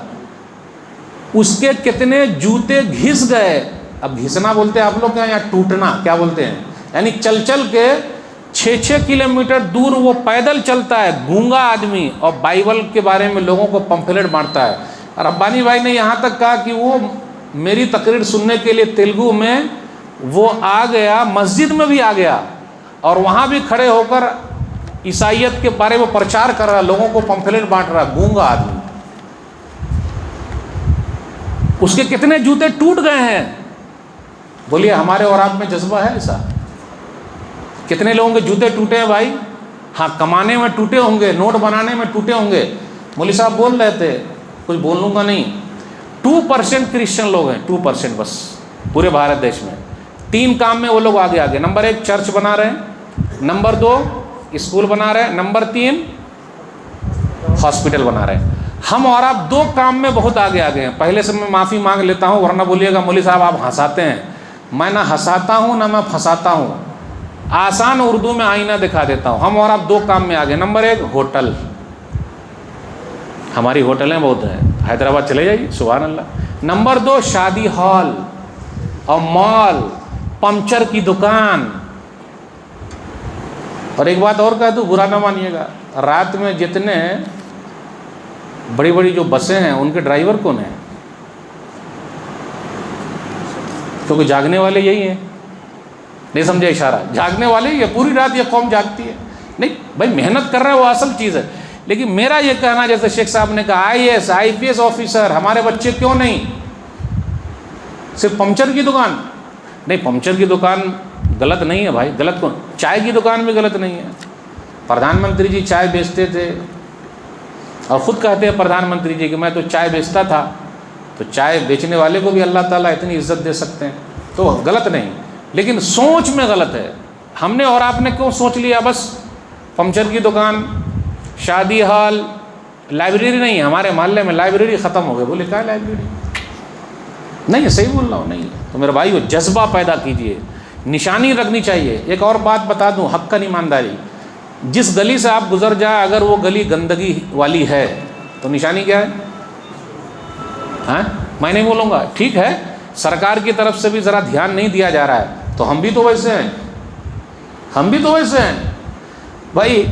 اس کے کتنے جوتے گھس گئے۔ اب گھسنا بولتے ہیں آپ لوگ یا ٹوٹنا کیا بولتے ہیں؟ یعنی چل چل کے 6 کلومیٹر دور وہ پیدل چلتا ہے، گونگا آدمی، اور بائبل کے بارے میں لوگوں کو پمفلیٹ بانٹتا ہے۔ ربانی بھائی نے یہاں تک کہا کہ وہ میری تقریر سننے کے لیے تیلگو میں وہ آ گیا، مسجد میں بھی آ گیا، اور وہاں بھی کھڑے ہو کر عیسائیت کے بارے میں پرچار کر رہا، لوگوں کو پمفلیٹ بانٹ رہا، گونگا آدمی۔ اس کے کتنے جوتے ٹوٹ گئے ہیں۔ بولیے ہمارے اور آپ میں جذبہ ہے ایسا؟ کتنے لوگوں کے جوتے ٹوٹے ہیں بھائی؟ ہاں کمانے میں ٹوٹے ہوں گے، نوٹ بنانے میں ٹوٹے ہوں گے۔ مولوی صاحب بول رہے تھے، کچھ بولوں گا نہیں، 2% کرسچن لوگ ہیں، 2% بس پورے بھارت دیش میں۔ 3 کام میں وہ لوگ آگے، نمبر 1 چرچ بنا رہے ہیں، نمبر 2 اسکول بنا رہے ہیں، نمبر 3 ہاسپٹل بنا رہے ہیں۔ ہم اور آپ 2 کام میں بہت آگے ہیں۔ پہلے سے میں معافی مانگ لیتا ہوں، ورنہ بولیے گا مولوی صاحب آپ ہنساتے ہیں۔ میں نہ ہنساتا ہوں نہ میں پھنساتا ہوں، آسان اردو میں آئینہ دکھا دیتا ہوں۔ ہم اور آپ 2 کام میں آگے۔ نمبر 1 ہوٹل، ہماری ہوٹلیں بہت ہیں، حیدرآباد چلے جائیے، سبحان اللہ۔ نمبر 2 شادی ہال اور مال، پنچر کی دکان۔ اور ایک بات اور کہہ دوں، برا نہ مانیے گا، رات میں جتنے بڑی بڑی جو بسیں ہیں ان کے ڈرائیور کون ہیں؟ کیونکہ جاگنے والے یہی ہیں، نہیں سمجھے اشارہ؟ جاگنے والے ہی ہے، پوری رات یہ قوم جاگتی ہے۔ نہیں بھائی، محنت کر رہے ہیں وہ اصل چیز ہے، لیکن میرا یہ کہنا، جیسے شیخ صاحب نے کہا IAS IPS آفیسر ہمارے بچے کیوں نہیں؟ صرف پنچر کی دکان؟ نہیں، پنچر کی دکان غلط نہیں ہے بھائی، غلط کون؟ چائے کی دکان بھی غلط نہیں ہے۔ پردھان منتری جی چائے بیچتے تھے، اور خود کہتے ہیں پردھان منتری جی کہ میں تو چائے بیچتا تھا، تو چائے بیچنے والے کو بھی اللہ تعالیٰ اتنی عزت دے سکتے ہیں، تو غلط نہیں، لیکن سوچ میں غلط ہے۔ ہم نے اور آپ نے کیوں سوچ لیا بس پنچر کی دکان، شادی ہال، لائبریری نہیں ہے ہمارے محلے میں، لائبریری ختم ہو گئی۔ بولے کیا لائبریری؟ نہیں، صحیح بول رہا ہوں، نہیں۔ تو میرے بھائیو جذبہ پیدا کیجئے، نشانی رکھنی چاہیے۔ ایک اور بات بتا دوں، حقاً ایمانداری، جس گلی سے آپ گزر جائیں اگر وہ گلی گندگی والی ہے تو نشانی کیا ہے؟ ہاں میں نہیں بولوں گا، ٹھیک ہے سرکار کی طرف سے بھی ذرا دھیان نہیں دیا جا رہا ہے، تو ہم بھی تو ویسے ہیں، ہم بھی تو ویسے ہیں بھائی۔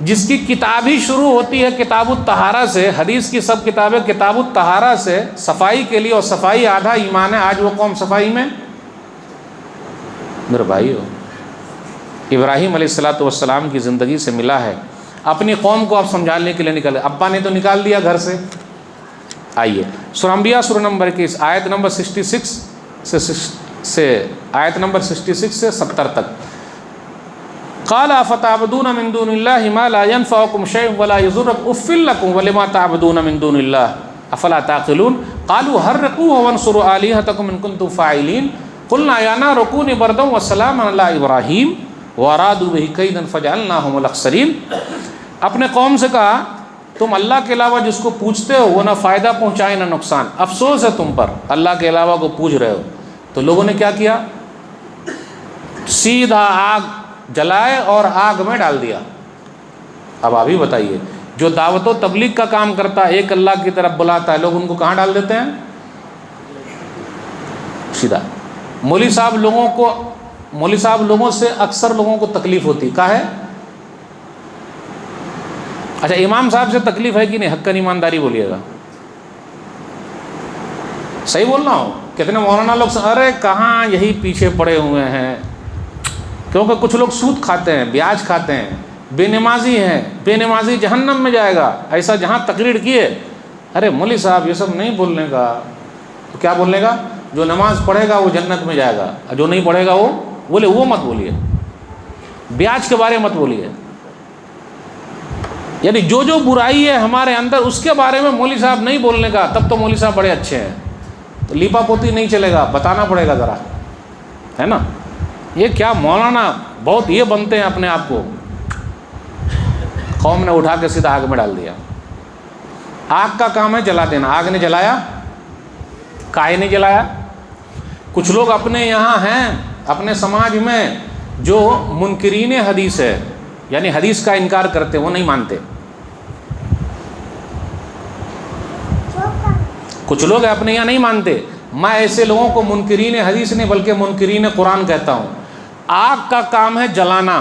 جس کی کتاب ہی شروع ہوتی ہے کتاب الطہارہ سے، حدیث کی سب کتابیں کتاب الطہارہ سے، صفائی کے لیے، اور صفائی آدھا ایمان ہے، آج وہ قوم صفائی میں۔ میرے بھائیو، ابراہیم علیہ السلام کی زندگی سے ملا ہے، اپنی قوم کو آپ سمجھانے کے لیے نکلے، ابا نے تو نکال دیا گھر سے۔ آئیے سورہ انبیاء سورہ نمبر 21 آیت نمبر 66 سے آیت نمبر 66 سے 70 تک قال افتعبدون من دون اللہ ما لا ينفعکم شیئا ولا یضرکم اف لکم ولما تعبدون من دون اللہ افلا تعقلون قالوا حرقوه وانصروا آلهتکم ان کنتم فاعلین قلنا یا نار کونی بردا وسلاما علی ابراہیم وارادوا به کیدا فجعلناهم الاخسرین. اپنے قوم سے کہا تم اللہ کے علاوہ جس کو پوجتے ہو وہ نہ فائدہ پہنچائے نہ نقصان، افسوس ہے تم پر اللہ کے علاوہ کو پوج رہے ہو. تو لوگوں نے کیا کیا؟ سیدھا آگ جلائے اور آگ میں ڈال دیا. اب آپ ہی بتائیے، جو دعوت و تبلیغ کا کام کرتا ہے، ایک اللہ کی طرف بلاتا ہے، لوگ ان کو کہاں ڈال دیتے ہیں؟ سیدھا. مولوی صاحب لوگوں سے اکثر لوگوں کو تکلیف ہوتی کیا ہے؟ اچھا امام صاحب سے تکلیف ہے کہ نہیں؟ حقاً ایمانداری بولیے گا، صحیح بولنا ہو. کتنے مولانا لوگ ارے کہاں یہی پیچھے پڑے ہوئے ہیں، کیونکہ کچھ لوگ سود کھاتے ہیں، بیاج کھاتے ہیں، بے نمازی ہیں، بے نمازی جہنم میں جائے گا. ایسا جہاں تقریر کیے، ارے مولوی صاحب یہ سب نہیں بولنے کا. تو کیا بولنے کا؟ جو نماز پڑھے گا وہ جنت میں جائے گا، اور جو نہیں پڑھے گا وہ بولے وہ مت بولیے، بیاج کے بارے مت بولیے. یعنی جو برائی ہے ہمارے اندر اس کے بارے میں مولوی صاحب نہیں بولنے کا. تب تو مولوی صاحب بڑے اچھے ہیں. تو لیپا پوتی نہیں چلے گا، بتانا پڑے گا ذرا، ہے نا. یہ کیا مولانا بہت یہ بنتے ہیں اپنے آپ کو. قوم نے اٹھا کے سیدھا آگ میں ڈال دیا. آگ کا کام ہے جلا دینا. آگ نے جلایا؟ کائے نے جلایا. کچھ لوگ اپنے یہاں ہیں، اپنے سماج میں جو منکرین حدیث ہے، یعنی حدیث کا انکار کرتے، وہ نہیں مانتے. کچھ لوگ اپنے یہاں نہیں مانتے. میں ایسے لوگوں کو منکرین حدیث نہیں بلکہ منکرین قرآن کہتا ہوں. آگ کا کام ہے جلانا.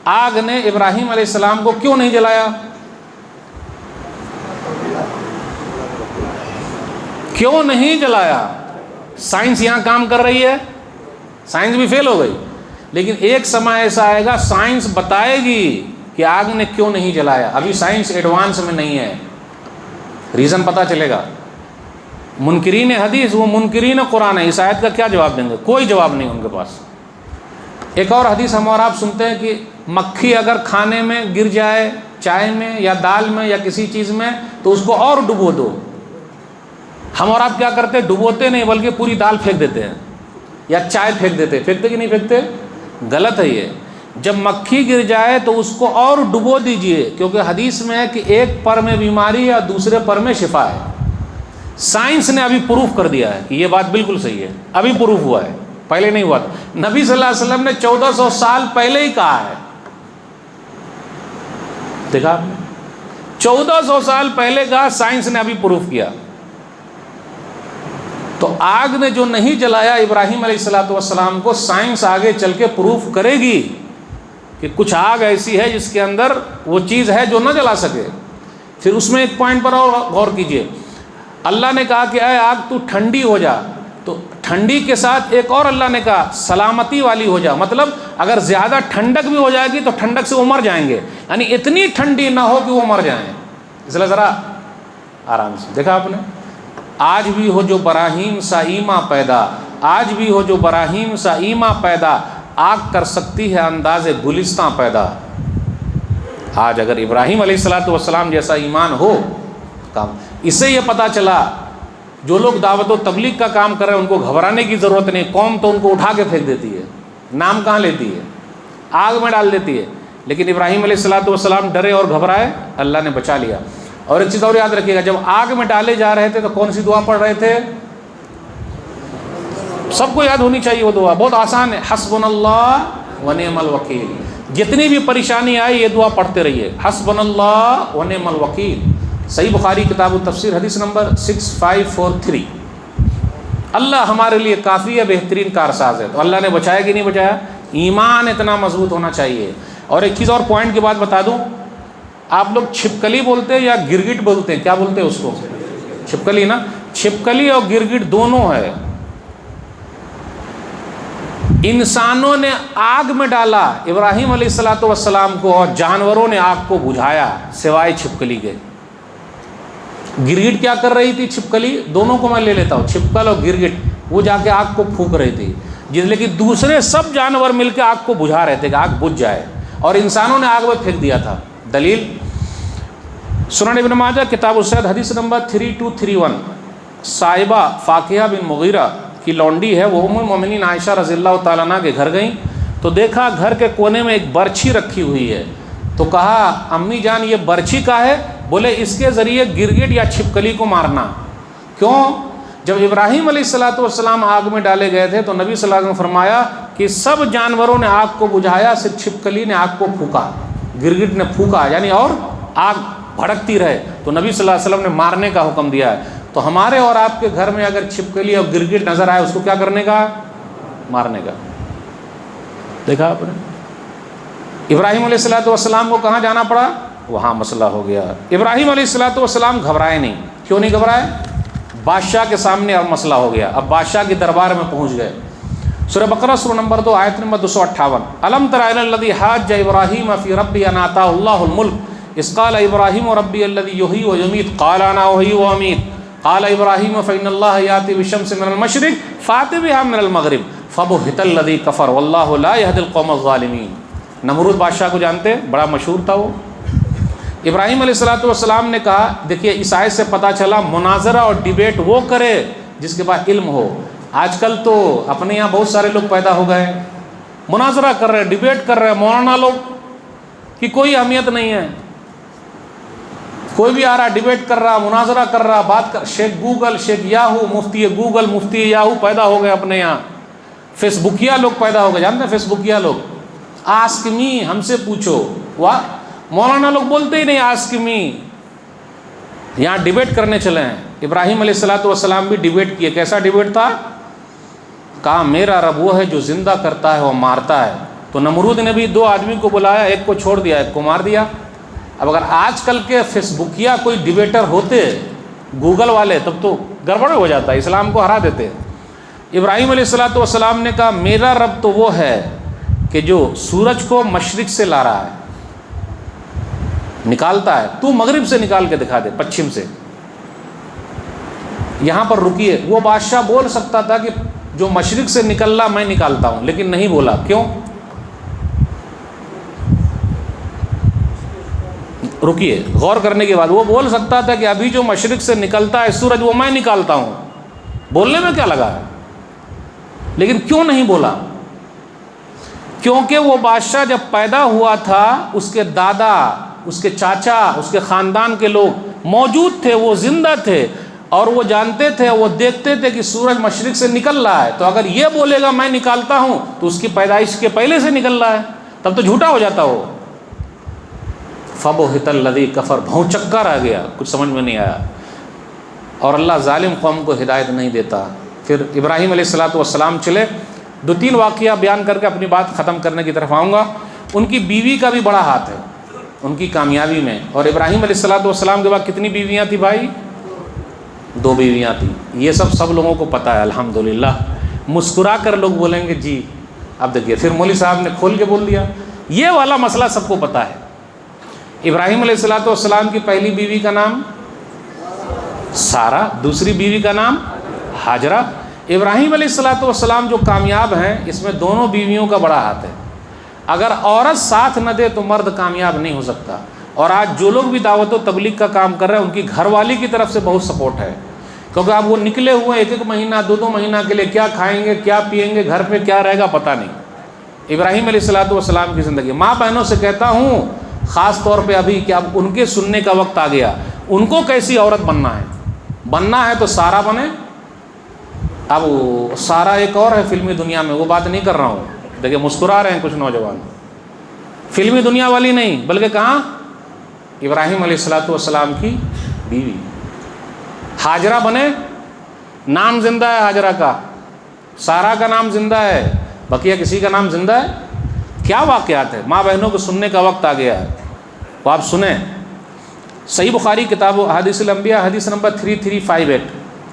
آگ نے ابراہیم علیہ السلام کو کیوں نہیں جلایا؟ کیوں نہیں جلایا؟ سائنس یہاں کام کر رہی ہے، سائنس بھی فیل ہو گئی. لیکن ایک سمے ایسا آئے گا سائنس بتائے گی کہ آگ نے کیوں نہیں جلایا. ابھی سائنس ایڈوانس میں نہیں ہے، ریزن پتہ چلے گا. منکرین حدیث وہ منکرین قرآن ہے. اس آیت کا کیا جواب دیں گے؟ کوئی جواب نہیں ان کے پاس. ایک اور حدیث ہم اور آپ سنتے ہیں کہ مکھی اگر کھانے میں گر جائے، چائے میں یا دال میں یا کسی چیز میں، تو اس کو اور ڈبو دو. ہم اور آپ کیا کرتے ہیں؟ ڈبوتے نہیں بلکہ پوری دال پھینک دیتے ہیں یا چائے پھینک دیتے. پھینکتے کہ نہیں پھینکتے؟ غلط ہے یہ. جب مکھی گر جائے تو اس کو اور ڈبو دیجئے، کیونکہ حدیث میں ہے کہ ایک پر میں بیماری یا دوسرے پر میں شفا ہے. سائنس نے ابھی پروف کر دیا ہے کہ یہ بات بالکل صحیح ہے. ابھی پروف ہوا ہے، پہلے نہیں ہوا تھا. نبی صلی اللہ علیہ وسلم نے 1400 سال پہلے ہی کہا ہے. دیکھا آپ نے؟ 1400 سال پہلے کہا، سائنس نے ابھی پروف کیا. تو آگ نے جو نہیں جلایا ابراہیم علیہ السلام کو، سائنس آگے چل کے پروف کرے گی کہ کچھ آگ ایسی ہے جس کے اندر وہ چیز ہے جو نہ جلا سکے. پھر اس میں ایک پوائنٹ پر اور غور کیجئے. اللہ نے کہا کہ اے آگ تو ٹھنڈی ہو جا، تو ٹھنڈی کے ساتھ ایک اور اللہ نے کہا سلامتی والی ہو جا. مطلب اگر زیادہ ٹھنڈک بھی ہو جائے گی تو ٹھنڈک سے وہ مر جائیں گے، یعنی اتنی ٹھنڈی نہ ہو کہ وہ مر جائیں. اس لیے ذرا آرام سے. دیکھا آپ نے؟ آج بھی ہو جو براہیم سا ایما پیدا، آج بھی ہو جو براہیم سا ایما پیدا، آگ کر سکتی ہے انداز گلستاں پیدا. آج اگر ابراہیم علیہ السلام جیسا ایمان ہو کام. اس سے یہ پتہ چلا جو لوگ دعوت و تبلیغ کا کام کر رہے ہیں ان کو گھبرانے کی ضرورت نہیں. قوم تو ان کو اٹھا کے پھینک دیتی ہے، نام کہاں لیتی ہے، آگ میں ڈال دیتی ہے. لیکن ابراہیم علیہ السلام ڈرے اور گھبرائے، اللہ نے بچا لیا. اور ایک چیز اور یاد رکھیے گا، جب آگ میں ڈالے جا رہے تھے تو کون سی دعا پڑھ رہے تھے؟ سب کو یاد ہونی چاہیے وہ دعا، بہت آسان ہے. حسبنا اللہ ونعم الوکیل. جتنی بھی پریشانی آئی یہ دعا پڑھتے رہیے، حسبنا اللہ ونعم الوکیل. صحیح بخاری کتاب التفسیر حدیث نمبر 6543. اللہ ہمارے لیے کافی ہے، بہترین کارساز ہے. تو اللہ نے بچایا کہ نہیں بچایا؟ ایمان اتنا مضبوط ہونا چاہیے. اور ایک چیز اور پوائنٹ کی بات بتا دوں، آپ لوگ چھپکلی بولتے ہیں یا گرگٹ بولتے ہیں؟ کیا بولتے ہیں اس کو؟ چھپکلی نا. چھپکلی اور گرگٹ دونوں ہے. انسانوں نے آگ میں ڈالا ابراہیم علیہ السلام کو، اور جانوروں نے آگ کو بجھایا سوائے چھپکلی کے. گرگٹ کیا کر رہی تھی؟ چھپکلی، دونوں کو میں لے لیتا ہوں، چھپکل اور گرگٹ، وہ جا کے آگ کو پھونک رہی تھی. جس لیکن دوسرے سب جانور مل کے آگ کو بجھا رہے تھے کہ آگ بجھ جائے. اور انسانوں نے آگ میں پھینک دیا تھا۔ دلیل سنن ابن ماجہ کتاب الصید حدیث نمبر 3231، صاحبہ فاقیہ بن مغیرہ کی لونڈی ہے، وہ ام المومنین عائشہ رضی اللہ تعالیٰ عنہ کے گھر گئیں تو دیکھا گھر کے کونے میں ایک برچھی رکھی ہوئی ہے، تو کہا امی جان یہ برچھی کا ہے؟ بولے اس کے ذریعے گرگٹ یا چھپکلی کو مارنا۔ کیوں؟ جب ابراہیم علیہ السلام آگ میں ڈالے گئے تھے تو نبی صلی اللہ علیہ وسلم نے فرمایا کہ سب جانوروں نے آگ کو بجھایا، صرف چھپکلی نے آگ کو پھونکا، گرگٹ نے پھونکا، یعنی اور آگ بھڑکتی رہے، تو نبی صلی اللہ علیہ وسلم نے مارنے کا حکم دیا ہے۔ تو ہمارے اور آپ کے گھر میں اگر چھپکلی اور گرگٹ نظر آئے اس کو کیا کرنے کا؟ مارنے کا۔ دیکھا آپ نے ابراہیم علیہ السلام کو کہاں جانا پڑا؟ وہاں مسئلہ ہو گیا۔ ابراہیم علیہ السلام گھبرائے نہیں۔ کیوں نہیں گھبرائے؟ بادشاہ کے سامنے اب مسئلہ ہو گیا، اب بادشاہ کے دربار میں پہنچ گئے۔ سورہ بقرہ سورہ نمبر 2 آیت نمبر 258، الم تر الی الذی حاج ابراہیم فی ربہ ان آتاہ اللہ الملک اذ قال ابراہیم ربی الذی یحیی ویمیت قال انا احیی وامیت قال ابراہیم فإن اللہ یأتی بالشمس من المشرق فأت بها من المغرب فبہت الذی کفر واللہ لا یہدی القوم الظالمین۔ نمرود بادشاہ کو جانتے، بڑا مشہور تھا وہ۔ ابراہیم علیہ السلام نے کہا، دیکھیے اس آیت سے پتہ چلا مناظرہ اور ڈیبیٹ وہ کرے جس کے پاس علم ہو۔ آج کل تو اپنے یہاں بہت سارے لوگ پیدا ہو گئے، مناظرہ کر رہے، ڈیبیٹ کر رہے، مولانا لوگ کی کوئی اہمیت نہیں ہے، کوئی بھی آ رہا ڈیبیٹ کر رہا، مناظرہ کر رہا، بات کر۔ شیخ گوگل، شیخ یاہو، مفتی گوگل، مفتی یاہو پیدا ہو گئے اپنے یہاں، فیس بکیا لوگ پیدا ہو گئے، جانتے ہیں فیس بکیا لوگ؟ آسک می، ہم سے پوچھو، واہ مولانا لوگ بولتے ہی نہیں آسک می، یہاں ڈیبیٹ کرنے چلے ہیں۔ ابراہیم علیہ السلام بھی ڈیبیٹ کیے، کیسا ڈیبیٹ تھا؟ کہا میرا رب وہ ہے جو زندہ کرتا ہے اور مارتا ہے۔ تو نمرود نے بھی 2 آدمی کو بلایا، ایک کو چھوڑ دیا، ایک کو مار دیا۔ اب اگر آج کل کے فیس بکیا کوئی ڈیبیٹر ہوتے گوگل والے تب تو گڑبڑ ہو جاتا، اسلام کو ہرا دیتے۔ ابراہیم علیہ السلام نے کہا میرا رب تو وہ ہے کہ جو سورج کو مشرق سے لا رہا ہے، نکالتا ہے، تو مغرب سے نکال کے دکھا دے، پچھم سے۔ یہاں پر رکیے، وہ بادشاہ بول سکتا تھا کہ جو مشرق سے نکل رہا میں نکالتا ہوں، لیکن نہیں بولا۔ کیوں؟ رکیے، غور کرنے کے بعد وہ بول سکتا تھا کہ ابھی جو مشرق سے نکلتا ہے سورج وہ میں نکالتا ہوں، بولنے میں کیا لگا ہے؟ لیکن کیوں نہیں بولا؟ کیونکہ وہ بادشاہ جب پیدا ہوا تھا اس کے دادا، اس کے چاچا، اس کے خاندان کے لوگ موجود تھے، وہ زندہ تھے، اور وہ جانتے تھے، وہ دیکھتے تھے کہ سورج مشرق سے نکل رہا ہے، تو اگر یہ بولے گا میں نکالتا ہوں تو اس کی پیدائش کے پہلے سے نکل رہا ہے، تب تو جھوٹا ہو جاتا ہو۔ فبہت الذی کفر، بھون چکر آ گیا، کچھ سمجھ میں نہیں آیا، اور اللہ ظالم قوم کو ہدایت نہیں دیتا۔ پھر ابراہیم علیہ السلام چلے، 2-3 واقعہ بیان کر کے اپنی بات ختم کرنے کی طرف آؤں گا۔ ان کی بیوی کا بھی بڑا ہاتھ ہے ان کی کامیابی میں۔ اور ابراہیم علیہ السلام کے بعد کتنی بیویاں تھیں بھائی؟ 2 بیویاں تھیں۔ یہ سب لوگوں کو پتہ ہے الحمدللہ۔ مسکرا کر لوگ بولیں گے جی، اب دیکھیے پھر مولوی صاحب نے کھول کے بول دیا، یہ والا مسئلہ سب کو پتہ ہے۔ ابراہیم علیہ السلام کی پہلی بیوی کا نام سارہ، دوسری بیوی کا نام ہاجرہ۔ ابراہیم علیہ السلام جو کامیاب ہیں اس میں دونوں بیویوں کا بڑا ہاتھ ہے۔ اگر عورت ساتھ نہ دے تو مرد کامیاب نہیں ہو سکتا۔ اور آج جو لوگ بھی دعوت و تبلیغ کا کام کر رہے ہیں ان کی گھر والی کی طرف سے بہت سپورٹ ہے، کیونکہ اب وہ نکلے ہوئے 1 مہینہ 2 مہینہ کے لیے کیا کھائیں گے، کیا پئیں گے، گھر پہ کیا رہے گا پتہ نہیں۔ ابراہیم علیہ السلام کی زندگی، ماں بہنوں سے کہتا ہوں خاص طور پہ ابھی کہ اب ان کے سننے کا وقت آ گیا، ان کو کیسی عورت بننا ہے تو سارہ بنے۔ اب سارہ ایک اور ہے فلمی دنیا میں، وہ بات نہیں کر رہا ہوں، دیکھیں مسکرا رہے ہیں کچھ نوجوان، فلمی دنیا والی نہیں بلکہ کہاں؟ ابراہیم علیہ السلام کی بیوی ہاجرہ بنے۔ نام زندہ ہے ہاجرہ کا، سارہ کا نام زندہ ہے، بقیہ کسی کا نام زندہ ہے؟ کیا واقعات ہے؟ ماں بہنوں کو سننے کا وقت آ گیا ہے، وہ آپ سنیں۔ صحیح بخاری کتاب احادیث الانبیاء حدیث نمبر 3358،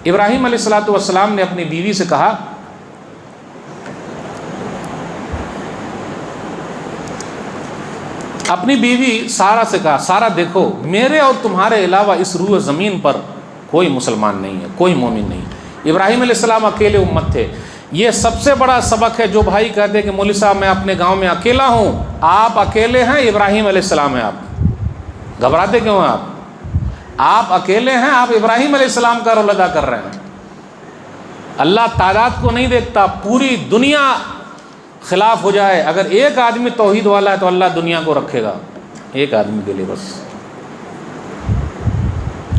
ابراہیم علیہ السلام نے اپنی بیوی سے کہا اپنی بیوی سارہ سے کہا، سارہ دیکھو میرے اور تمہارے علاوہ اس روح زمین پر کوئی مسلمان نہیں ہے، کوئی مومن نہیں۔ ابراہیم علیہ السلام اکیلے امت تھے، یہ سب سے بڑا سبق ہے. جو بھائی کہتے ہیں کہ مولوی صاحب میں اپنے گاؤں میں اکیلا ہوں، آپ اکیلے ہیں، ابراہیم علیہ السلام ہیں. آپ گھبراتے کیوں ہیں؟ آپ اکیلے ہیں، آپ ابراہیم علیہ السلام کا رول ادا کر رہے ہیں. اللہ تعداد کو نہیں دیکھتا، پوری دنیا خلاف ہو جائے، اگر ایک آدمی توحید والا ہے تو اللہ دنیا کو رکھے گا ایک آدمی کے لیے بس.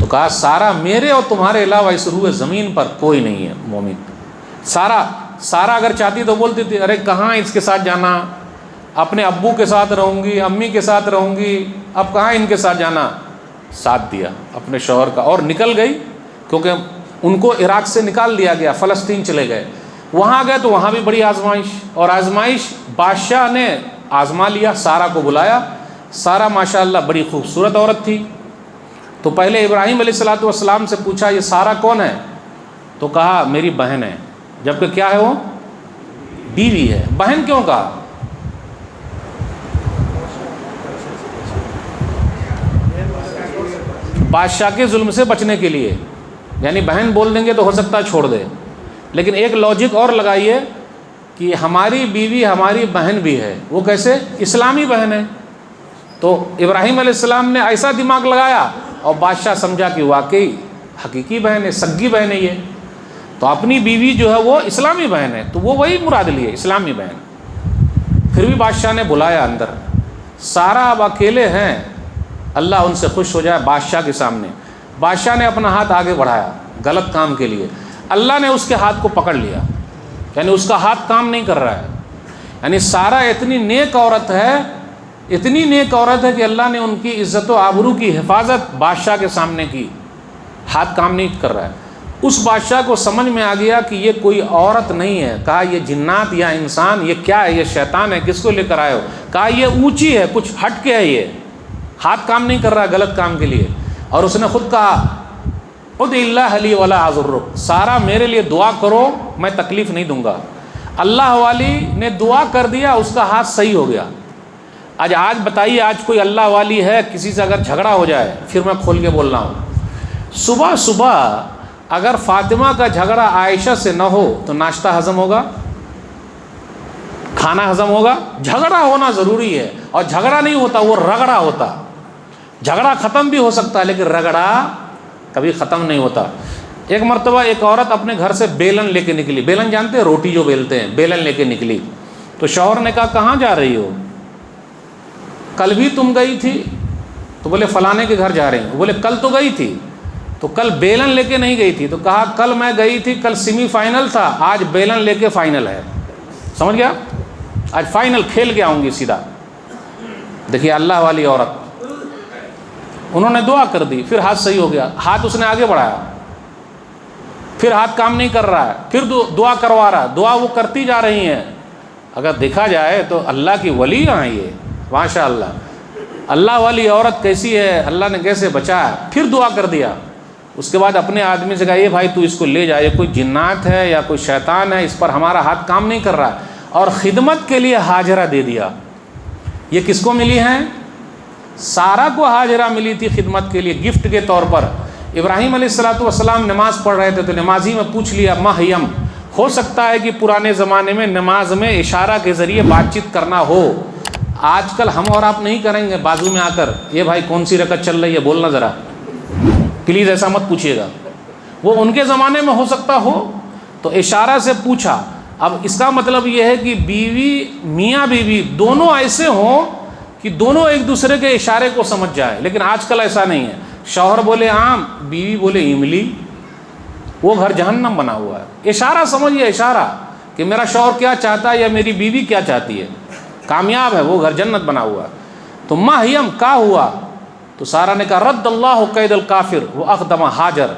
تو کہا سارا میرے اور تمہارے علاوہ اس روئے زمین پر کوئی نہیں ہے مومن. سارا اگر چاہتی تو بولتی تھی ارے کہاں اس کے ساتھ جانا، اپنے ابو کے ساتھ رہوں گی، امی کے ساتھ رہوں گی، اب کہاں ان کے ساتھ جانا. ساتھ دیا اپنے شوہر کا اور نکل گئی، کیونکہ ان کو عراق سے نکال دیا گیا، فلسطین چلے گئے. وہاں گئے تو وہاں بھی بڑی آزمائش، اور آزمائش بادشاہ نے آزما لیا. سارا کو بلایا. سارا ماشاءاللہ بڑی خوبصورت عورت تھی. تو پہلے ابراہیم علیہ السلام سے پوچھا یہ سارا کون ہے؟ تو کہا میری بہن ہے، جبکہ کیا ہے وہ؟ بیوی ہے. بہن کیوں کہا؟ بادشاہ کے ظلم سے بچنے کے لیے. یعنی بہن بول دیں گے تو ہو سکتا ہے چھوڑ دے، لیکن ایک لاجک اور لگائیے کہ ہماری بیوی ہماری بہن بھی ہے. وہ کیسے؟ اسلامی بہن ہے. تو ابراہیم علیہ السلام نے ایسا دماغ لگایا اور بادشاہ سمجھا کہ واقعی حقیقی بہن ہے، سگی بہن ہے یہ. تو اپنی بیوی جو ہے وہ اسلامی بہن ہے، تو وہ وہی مراد لیے، اسلامی بہن. پھر بھی بادشاہ نے بلایا اندر. سارا اب اکیلے ہیں، اللہ ان سے خوش ہو جائے بادشاہ کے سامنے. بادشاہ نے اپنا ہاتھ آگے بڑھایا غلط کام کے لیے. اللہ نے اس کے ہاتھ کو پکڑ لیا، یعنی اس کا ہاتھ کام نہیں کر رہا ہے. یعنی سارا اتنی نیک عورت ہے، اتنی نیک عورت ہے کہ اللہ نے ان کی عزت و آبرو کی حفاظت بادشاہ کے سامنے کی. ہاتھ کام نہیں کر رہا ہے. اس بادشاہ کو سمجھ میں آ گیا کہ یہ کوئی عورت نہیں ہے. کہا یہ جنات یا انسان، یہ کیا ہے؟ یہ شیطان ہے، کس کو لے کر آئے ہو؟ کہا یہ اونچی ہے، کچھ ہٹ کے ہے، یہ ہاتھ کام نہیں کر رہا ہے غلط کام کے لیے. اور اس نے خود کہا ادع اللہ لی ولا اضرک، سارا میرے لیے دعا کرو، میں تکلیف نہیں دوں گا. اللہ والی نے دعا کر دیا، اس کا ہاتھ صحیح ہو گیا. آج بتائیے، آج کوئی اللہ والی ہے، کسی سے اگر جھگڑا ہو جائے، پھر میں کھول کے بول رہا ہوں، صبح صبح اگر فاطمہ کا جھگڑا عائشہ سے نہ ہو تو ناشتہ ہضم ہوگا؟ کھانا ہضم ہوگا؟ جھگڑا ہونا ضروری ہے. اور جھگڑا نہیں ہوتا، وہ رگڑا ہوتا. جھگڑا ختم بھی ہو سکتا ہے لیکن رگڑا کبھی ختم نہیں ہوتا. ایک مرتبہ ایک عورت اپنے گھر سے بیلن لے کے نکلی. بیلن جانتے ہیں؟ روٹی جو بیلتے ہیں، بیلن لے کے نکلی. تو شوہر نے کہا کہاں جا رہی ہو؟ کل بھی تم گئی تھی. تو بولے فلانے کے گھر جا رہی ہوں. بولے کل تو گئی تھی. تو کل بیلن لے کے نہیں گئی تھی. تو کہا کل میں گئی تھی، کل سیمی فائنل تھا، آج بیلن لے کے فائنل ہے. سمجھ گیا؟ آج فائنل کھیل کے آؤں گی سیدھا. دیکھیے اللہ والی عورت. انہوں نے دعا کر دی، پھر ہاتھ صحیح ہو گیا. ہاتھ اس نے آگے بڑھایا، پھر ہاتھ کام نہیں کر رہا ہے، پھر دعا کروا رہا ہے. دعا وہ کرتی جا رہی ہیں. اگر دیکھا جائے تو اللہ کی ولی ہیں یہ، ماشاء اللہ. اللہ والی عورت کیسی ہے، اللہ نے کیسے بچایا. پھر دعا کر دیا. اس کے بعد اپنے آدمی سے کہا یہ بھائی تو اس کو لے جا، یہ کوئی جنات ہے یا کوئی شیطان ہے، اس پر ہمارا ہاتھ کام نہیں کر رہا ہے. اور خدمت کے لیے ہاجرہ دے دیا. یہ کس کو ملی ہیں؟ سارا کو ہاجرہ ملی تھی خدمت کے لیے، گفٹ کے طور پر. ابراہیم علیہ السلام نماز پڑھ رہے تھے تو نمازی میں پوچھ لیا مہیم. ہو سکتا ہے کہ پرانے زمانے میں نماز میں اشارہ کے ذریعے بات چیت کرنا ہو. آج کل ہم اور آپ نہیں کریں گے بازو میں آ کر یہ بھائی کون سی رکعت چل رہی ہے بولنا ذرا، پلیز ایسا مت پوچھیے گا. وہ ان کے زمانے میں ہو سکتا ہو تو اشارہ سے پوچھا. اب اس کا مطلب یہ ہے کہ بیوی میاں بیوی دونوں ایسے ہوں کہ دونوں ایک دوسرے کے اشارے کو سمجھ جائے. لیکن آج کل ایسا نہیں ہے. شوہر بولے آم، بیوی بولے املی، وہ گھر جہنم بنا ہوا ہے. اشارہ سمجھیے، اشارہ کہ میرا شوہر کیا چاہتا ہے یا میری بیوی کیا چاہتی ہے. کامیاب ہے وہ گھر، جنت بنا ہوا ہے. تو مہیم کا ہوا تو سارا نے کہا رد اللہ قید الکافر واقدم حاجر،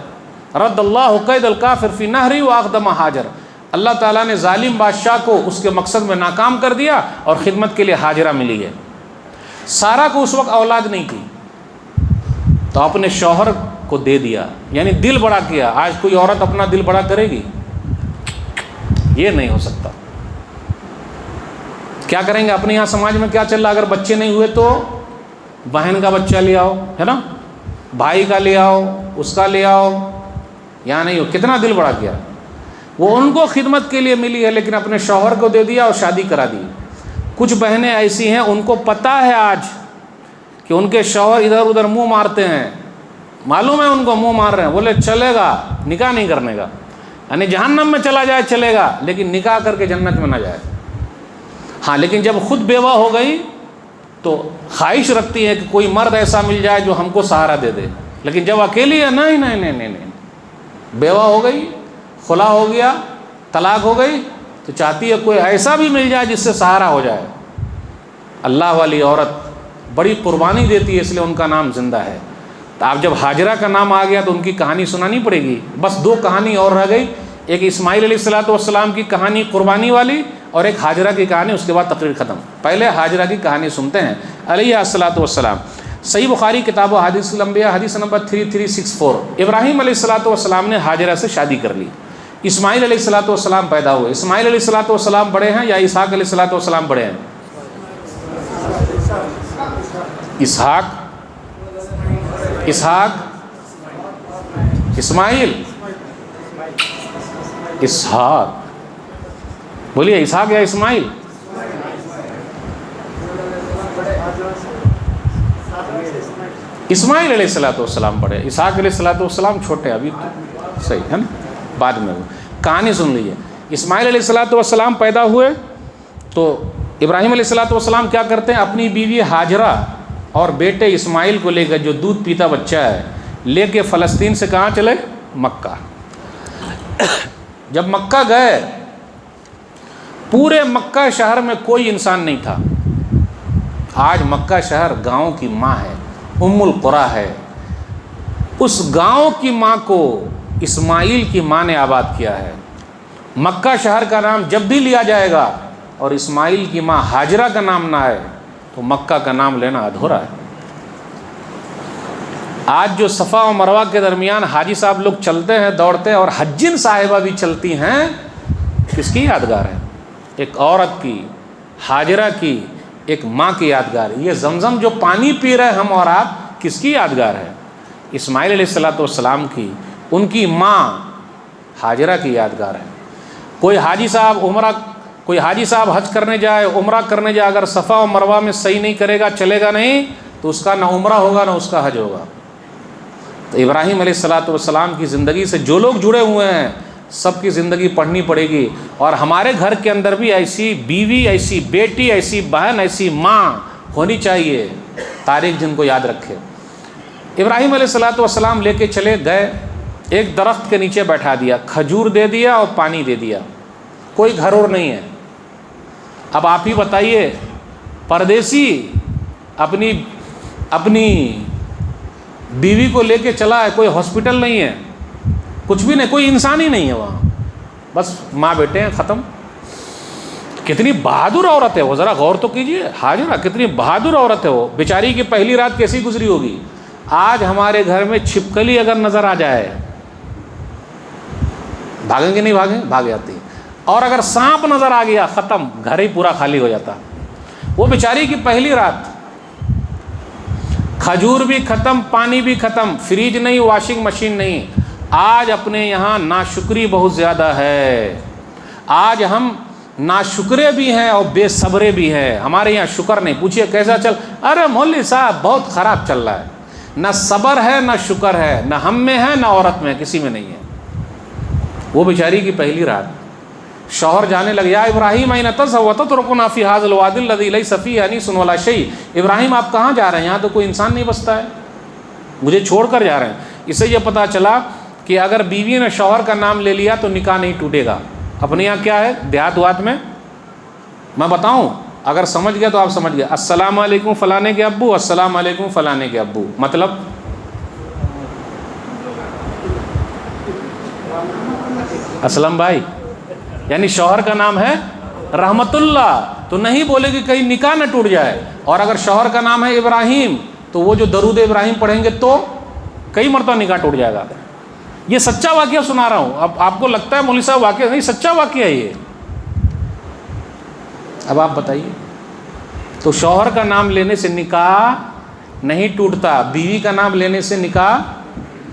رد اللہ قید الکافر فی نہری واقدم حاجر. اللہ تعالیٰ نے ظالم بادشاہ کو اس کے مقصد میں ناکام کر دیا اور خدمت کے لیے حاجرہ ملی ہے. سارا کو اس وقت اولاد نہیں تھی تو اپنے شوہر کو دے دیا، یعنی دل بڑا کیا. آج کوئی عورت اپنا دل بڑا کرے گی؟ یہ نہیں ہو سکتا. کیا کریں گے؟ اپنے یہاں سماج میں کیا چل رہا، اگر بچے نہیں ہوئے تو بہن کا بچہ لے آؤ، ہے نا، بھائی کا لے آؤ، اس کا لے آؤ. یہاں نہیں ہو. کتنا دل بڑا کیا. وہ ان کو خدمت کے لیے ملی ہے لیکن اپنے شوہر کو دے دیا اور شادی کرا دی۔ کچھ بہنیں ایسی ہیں ان کو پتہ ہے آج کہ ان کے شوہر ادھر ادھر منہ مارتے ہیں، معلوم ہے ان کو منہ مار رہے ہیں، بولے چلے گا نکاح نہیں کرنے کا، یعنی جہنم میں چلا جائے چلے گا لیکن نکاح کر کے جنت میں نہ جائے۔ ہاں لیکن جب خود بیوہ ہو گئی تو خواہش رکھتی ہے کہ کوئی مرد ایسا مل جائے جو ہم کو سہارا دے دے، لیکن جب اکیلی ہے نہیں نہیں نہیں نہیں نہیں، بیوہ ہو گئی، خلا ہو گیا، طلاق ہو گئی، تو چاہتی ہے کوئی ایسا بھی مل جائے جس سے سہارا ہو جائے۔ اللہ والی عورت بڑی قربانی دیتی ہے، اس لیے ان کا نام زندہ ہے۔ تو آپ جب ہاجرہ کا نام آ گیا تو ان کی کہانی سنانی پڑے گی۔ بس دو کہانی اور رہ گئی، ایک اسماعیل علیہ السلام کی کہانی قربانی والی، اور ایک ہاجرہ کی کہانی، اس کے بعد تقریر ختم۔ پہلے ہاجرہ کی کہانی سنتے ہیں علیہ السلام۔ صحیح بخاری کتاب و حدیث الانبیاء حدیث نمبر 3364، ابراہیم علیہ السلام نے ہاجرہ سے شادی کر لی، اسماعیل علیہ السلام پیدا ہوئے۔ اسماعیل علیہ السلام بڑے ہیں یا اسحاق علیہ السلام بڑے ہیں؟ اسحاق، اسماعیل، اسحاق، بولیے اسحاق یا اسماعیل؟ اسماعیل علیہ السلام بڑے، اسحاق علیہ السلام چھوٹے، ابھی تو صحیح ہے نا، بعد میں کہانی سن لیجیے۔ اسماعیل علیہ السلام پیدا ہوئے تو ابراہیم علیہ السلام کیا کرتے ہیں، اپنی بیوی ہاجرہ اور بیٹے اسماعیل کو لے کر، جو دودھ پیتا بچہ ہے، لے کے فلسطین سے کہاں چلے؟ مکہ۔ جب مکہ گئے، پورے مکہ شہر میں کوئی انسان نہیں تھا۔ آج مکہ شہر گاؤں کی ماں ہے، ام القریٰ ہے۔ اس گاؤں کی ماں کو اسماعیل کی ماں نے آباد کیا ہے۔ مکہ شہر کا نام جب بھی لیا جائے گا اور اسماعیل کی ماں ہاجرہ کا نام نہ آئے تو مکہ کا نام لینا ادھورا ہے۔ آج جو صفا و مروہ کے درمیان حاجی صاحب لوگ چلتے ہیں، دوڑتے ہیں، اور حجین صاحبہ بھی چلتی ہیں، کس کی یادگار ہے؟ ایک عورت کی، ہاجرہ کی، ایک ماں کی یادگار ہے۔ یہ زمزم جو پانی پی رہے ہم اور آپ، کس کی یادگار ہے؟ اسماعیل علیہ السلام کی، ان کی ماں ہاجرہ کی یادگار ہے۔ کوئی حاجی صاحب حج کرنے جائے، عمرہ کرنے جائے، اگر صفا و مروہ میں صحیح نہیں کرے گا، چلے گا نہیں، تو اس کا نہ عمرہ ہوگا نہ اس کا حج ہوگا۔ تو ابراہیم علیہ السلام کی زندگی سے جو لوگ جڑے ہوئے ہیں، سب کی زندگی پڑھنی پڑے گی، اور ہمارے گھر کے اندر بھی ایسی بیوی، ایسی بیٹی، ایسی بہن، ایسی ماں ہونی چاہیے، تاریخ جن کو یاد رکھے۔ ابراہیم علیہ السلام لے کے چلے گئے، ایک درخت کے نیچے بیٹھا دیا، کھجور دے دیا اور پانی دے دیا، کوئی گھر اور نہیں ہے۔ اب آپ ہی بتائیے، پردیسی اپنی بیوی کو لے کے چلا ہے، کوئی ہاسپٹل نہیں ہے، کچھ بھی نہیں، کوئی انسان ہی نہیں ہے وہاں، بس ماں بیٹے ہیں، ختم۔ کتنی بہادر عورت ہے وہ، ذرا غور تو کیجئے، ہاجرہ کتنی بہادر عورت ہے وہ، بیچاری کی پہلی رات کیسی گزری ہوگی۔ آج ہمارے گھر میں چھپکلی اگر نظر آ جائے، بھاگیں گے نہیں بھاگیں؟ بھاگ جاتی۔ اور اگر سانپ نظر آ گیا، ختم، گھر ہی پورا خالی ہو جاتا۔ وہ بیچاری کی پہلی رات، کھجور بھی ختم، پانی بھی ختم، فریج نہیں، واشنگ مشین نہیں۔ آج اپنے یہاں ناشکری بہت زیادہ ہے، آج ہم ناشکرے بھی ہیں اور بے صبرے بھی ہیں۔ ہمارے یہاں شکر نہیں، پوچھئے کیسا چل، ارے مولوی صاحب بہت خراب چل رہا ہے۔ نہ صبر ہے نہ شکر ہے، نہ ہم میں ہے نہ عورت میں، کسی میں نہیں ہے۔ وہ بیچاری کی پہلی رات، شوہر جانے لگے، یا ابراہیم این تذهب وتتركنا في هذا الوادي الذي ليس فيه انيس ولا شيء، ابراہیم آپ کہاں جا رہے ہیں؟ یہاں تو کوئی انسان نہیں بستا ہے، مجھے چھوڑ کر جا رہے ہیں۔ اس سے یہ پتہ چلا کہ اگر بیوی نے شوہر کا نام لے لیا تو نکاح نہیں ٹوٹے گا۔ اپنے یہاں کیا ہے دیہات وات میں، میں بتاؤں، اگر سمجھ گیا تو آپ سمجھ گئے، السلام علیکم فلانے کے ابو، السلام علیکم فلانے کے ابو، مطلب اسلم بھائی، یعنی شوہر کا نام ہے رحمت اللہ، تو نہیں بولے کہ کہیں نکاح نہ ٹوٹ جائے۔ اور اگر شوہر کا نام ہے ابراہیم تو وہ جو درود ابراہیم پڑھیں گے تو کئی مرتبہ نکاح ٹوٹ جائے گا۔ یہ سچا واقعہ سنا رہا ہوں، اب آپ کو لگتا ہے مولوی صاحب واقعہ نہیں، سچا واقعہ ہے یہ۔ اب آپ بتائیے، تو شوہر کا نام لینے سے نکاح نہیں ٹوٹتا، بیوی کا نام لینے سے نکاح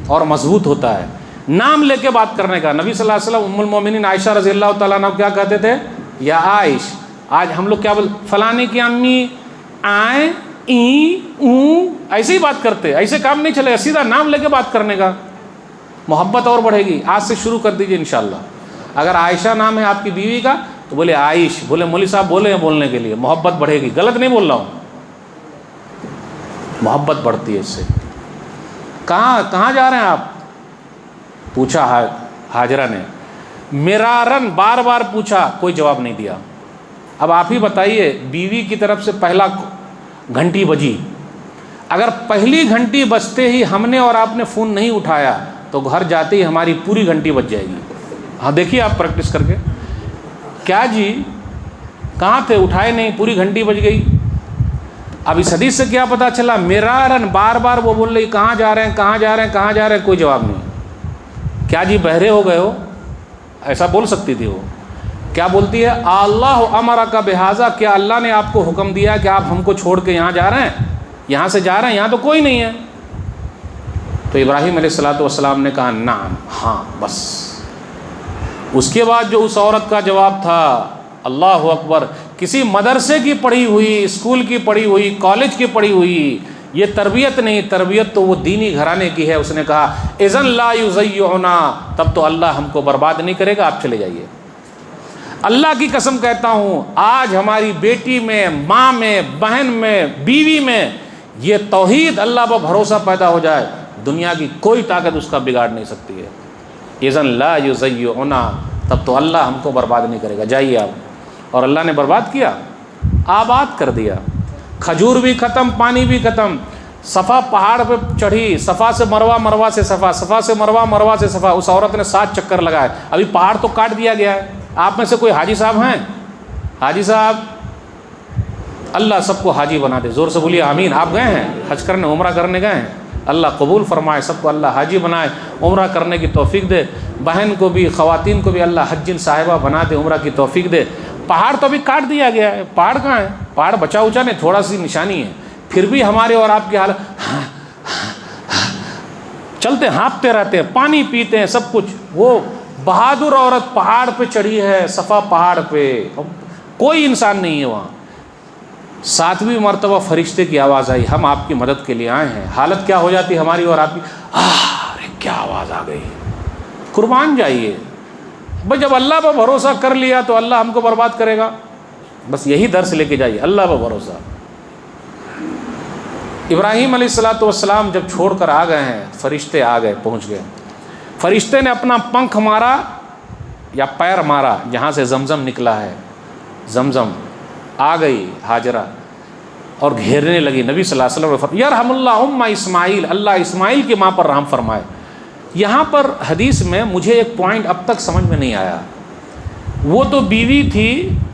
اور مضبوط ہوتا ہے۔ نام لے کے بات کرنے کا. نبی صلی اللہ علیہ وسلم ام المومنین عائشہ رضی اللہ تعالیٰ عنہ کیا کہتے تھے؟ یا عائش. آج ہم لوگ کیا فلانے کی امی آئیں ایسے ہی بات کرتے. ایسے کام نہیں چلے گا, سیدھا نام لے کے بات کرنے کا, محبت اور بڑھے گی. آج سے شروع کر دیجئے انشاءاللہ. اگر عائشہ نام ہے آپ کی بیوی کا تو بولے عائش, بولے مولوی صاحب بولے ہیں بولنے کے لیے, محبت بڑھے گی. غلط نہیں بول رہا ہوں, محبت بڑھتی ہے اس سے. کہاں جا رہے ہیں آپ؟ پوچھا حاجرہ نے, مرارن بار بار پوچھا, کوئی جواب نہیں دیا. اب آپ ہی بتائیے, بیوی کی طرف سے پہلا گھنٹی بجی, اگر پہلی گھنٹی بجتے ہی ہم نے اور آپ نے فون نہیں اٹھایا تو گھر جاتے ہی ہماری پوری گھنٹی بج جائے گی. ہاں دیکھیے آپ پریکٹس کر کے. کیا جی کہاں تھے, اٹھائے نہیں, پوری گھنٹی بج گئی. اب اس حدیث سے کیا پتہ چلا؟ مرارن بار بار وہ بول رہی کہاں جا رہے ہیں کہاں جا رہے ہیں کہاں جا رہے ہیں, کوئی جواب نہیں. کیا جی بہرے ہو گئے ہو؟ ایسا بول سکتی تھی وہ. کیا بولتی ہے؟ اللہ امرک بہذا, کیا اللہ نے آپ کو حکم دیا کہ آپ ہم کو چھوڑ کے یہاں جا رہے ہیں, یہاں سے جا رہے ہیں, یہاں تو کوئی نہیں ہے. تو ابراہیم علیہ الصلوۃ والسلام نے کہا نعم, ہاں بس. اس کے بعد جو اس عورت کا جواب تھا, اللہ اکبر, کسی مدرسے کی پڑھی ہوئی, اسکول کی پڑھی ہوئی, کالج کی پڑھی ہوئی, یہ تربیت نہیں, تربیت تو وہ دینی گھرانے کی ہے. اس نے کہا اذن لا یضیعنا, تب تو اللہ ہم کو برباد نہیں کرے گا, آپ چلے جائیے. اللہ کی قسم کہتا ہوں, آج ہماری بیٹی میں, ماں میں, بہن میں, بیوی میں یہ توحید اللہ پر بھروسہ پیدا ہو جائے, دنیا کی کوئی طاقت اس کا بگاڑ نہیں سکتی ہے. اذن لا یضیعنا, تب تو اللہ ہم کو برباد نہیں کرے گا, جائیے آپ. اور اللہ نے برباد کیا, آباد کر دیا. کھجور بھی ختم, پانی بھی ختم. صفا پہاڑ پہ چڑھی, صفا سے مروہ, مروہ سے صفا, صفا سے مروہ, مروہ سے صفا. اس عورت نے 7 چکر لگائے. ابھی پہاڑ تو کاٹ دیا گیا ہے. آپ میں سے کوئی حاجی صاحب ہیں؟ حاجی صاحب, اللہ سب کو حاجی بنا دے. زور سے بولیے آمین. آپ گئے ہیں حج کرنے, عمرہ کرنے گئے ہیں؟ اللہ قبول فرمائے, سب کو اللہ حاجی بنائے, عمرہ کرنے کی توفیق دے. بہن کو بھی, خواتین کو بھی اللہ حجین صاحبہ بنا دے, عمرہ کی توفیق دے. پہاڑ تو ابھی کاٹ دیا گیا ہے, پہاڑ کہاں ہے؟ پہاڑ بچا اچا نہیں, تھوڑا سی نشانی ہے. پھر بھی ہمارے اور آپ کی حالت, چلتے ہانپتے رہتے ہیں, پانی پیتے ہیں, سب کچھ. وہ بہادر عورت پہاڑ پہ چڑھی ہے, صفا پہاڑ پہ, کوئی انسان نہیں ہے وہاں. 7ویں مرتبہ فرشتے کی آواز آئی, ہم آپ کی مدد کے لیے آئے ہیں. حالت کیا ہو جاتی ہماری اور آپ کی, ارے کیا آواز آ گئی. قربان جائیے بھائی, جب اللہ پر بھروسہ کر لیا تو اللہ ہم کو برباد کرے گا. بس یہی درس لے کے جائیے, اللہ پر بھروسہ. ابراہیم علیہ الصلوۃ والسلام جب چھوڑ کر آ گئے ہیں, فرشتے آ گئے, پہنچ گئے. فرشتے نے اپنا پنکھ مارا یا پیر مارا, جہاں سے زمزم نکلا ہے, زمزم آ گئی حاجرہ اور گھیرنے لگی. نبی صلی اللہ علیہ وسلم یرحم اللہ ام اسماعیل, اللہ اسماعیل کی ماں پر رحم فرمائے. یہاں پر حدیث میں مجھے ایک پوائنٹ اب تک سمجھ میں نہیں آیا. وہ تو بیوی تھی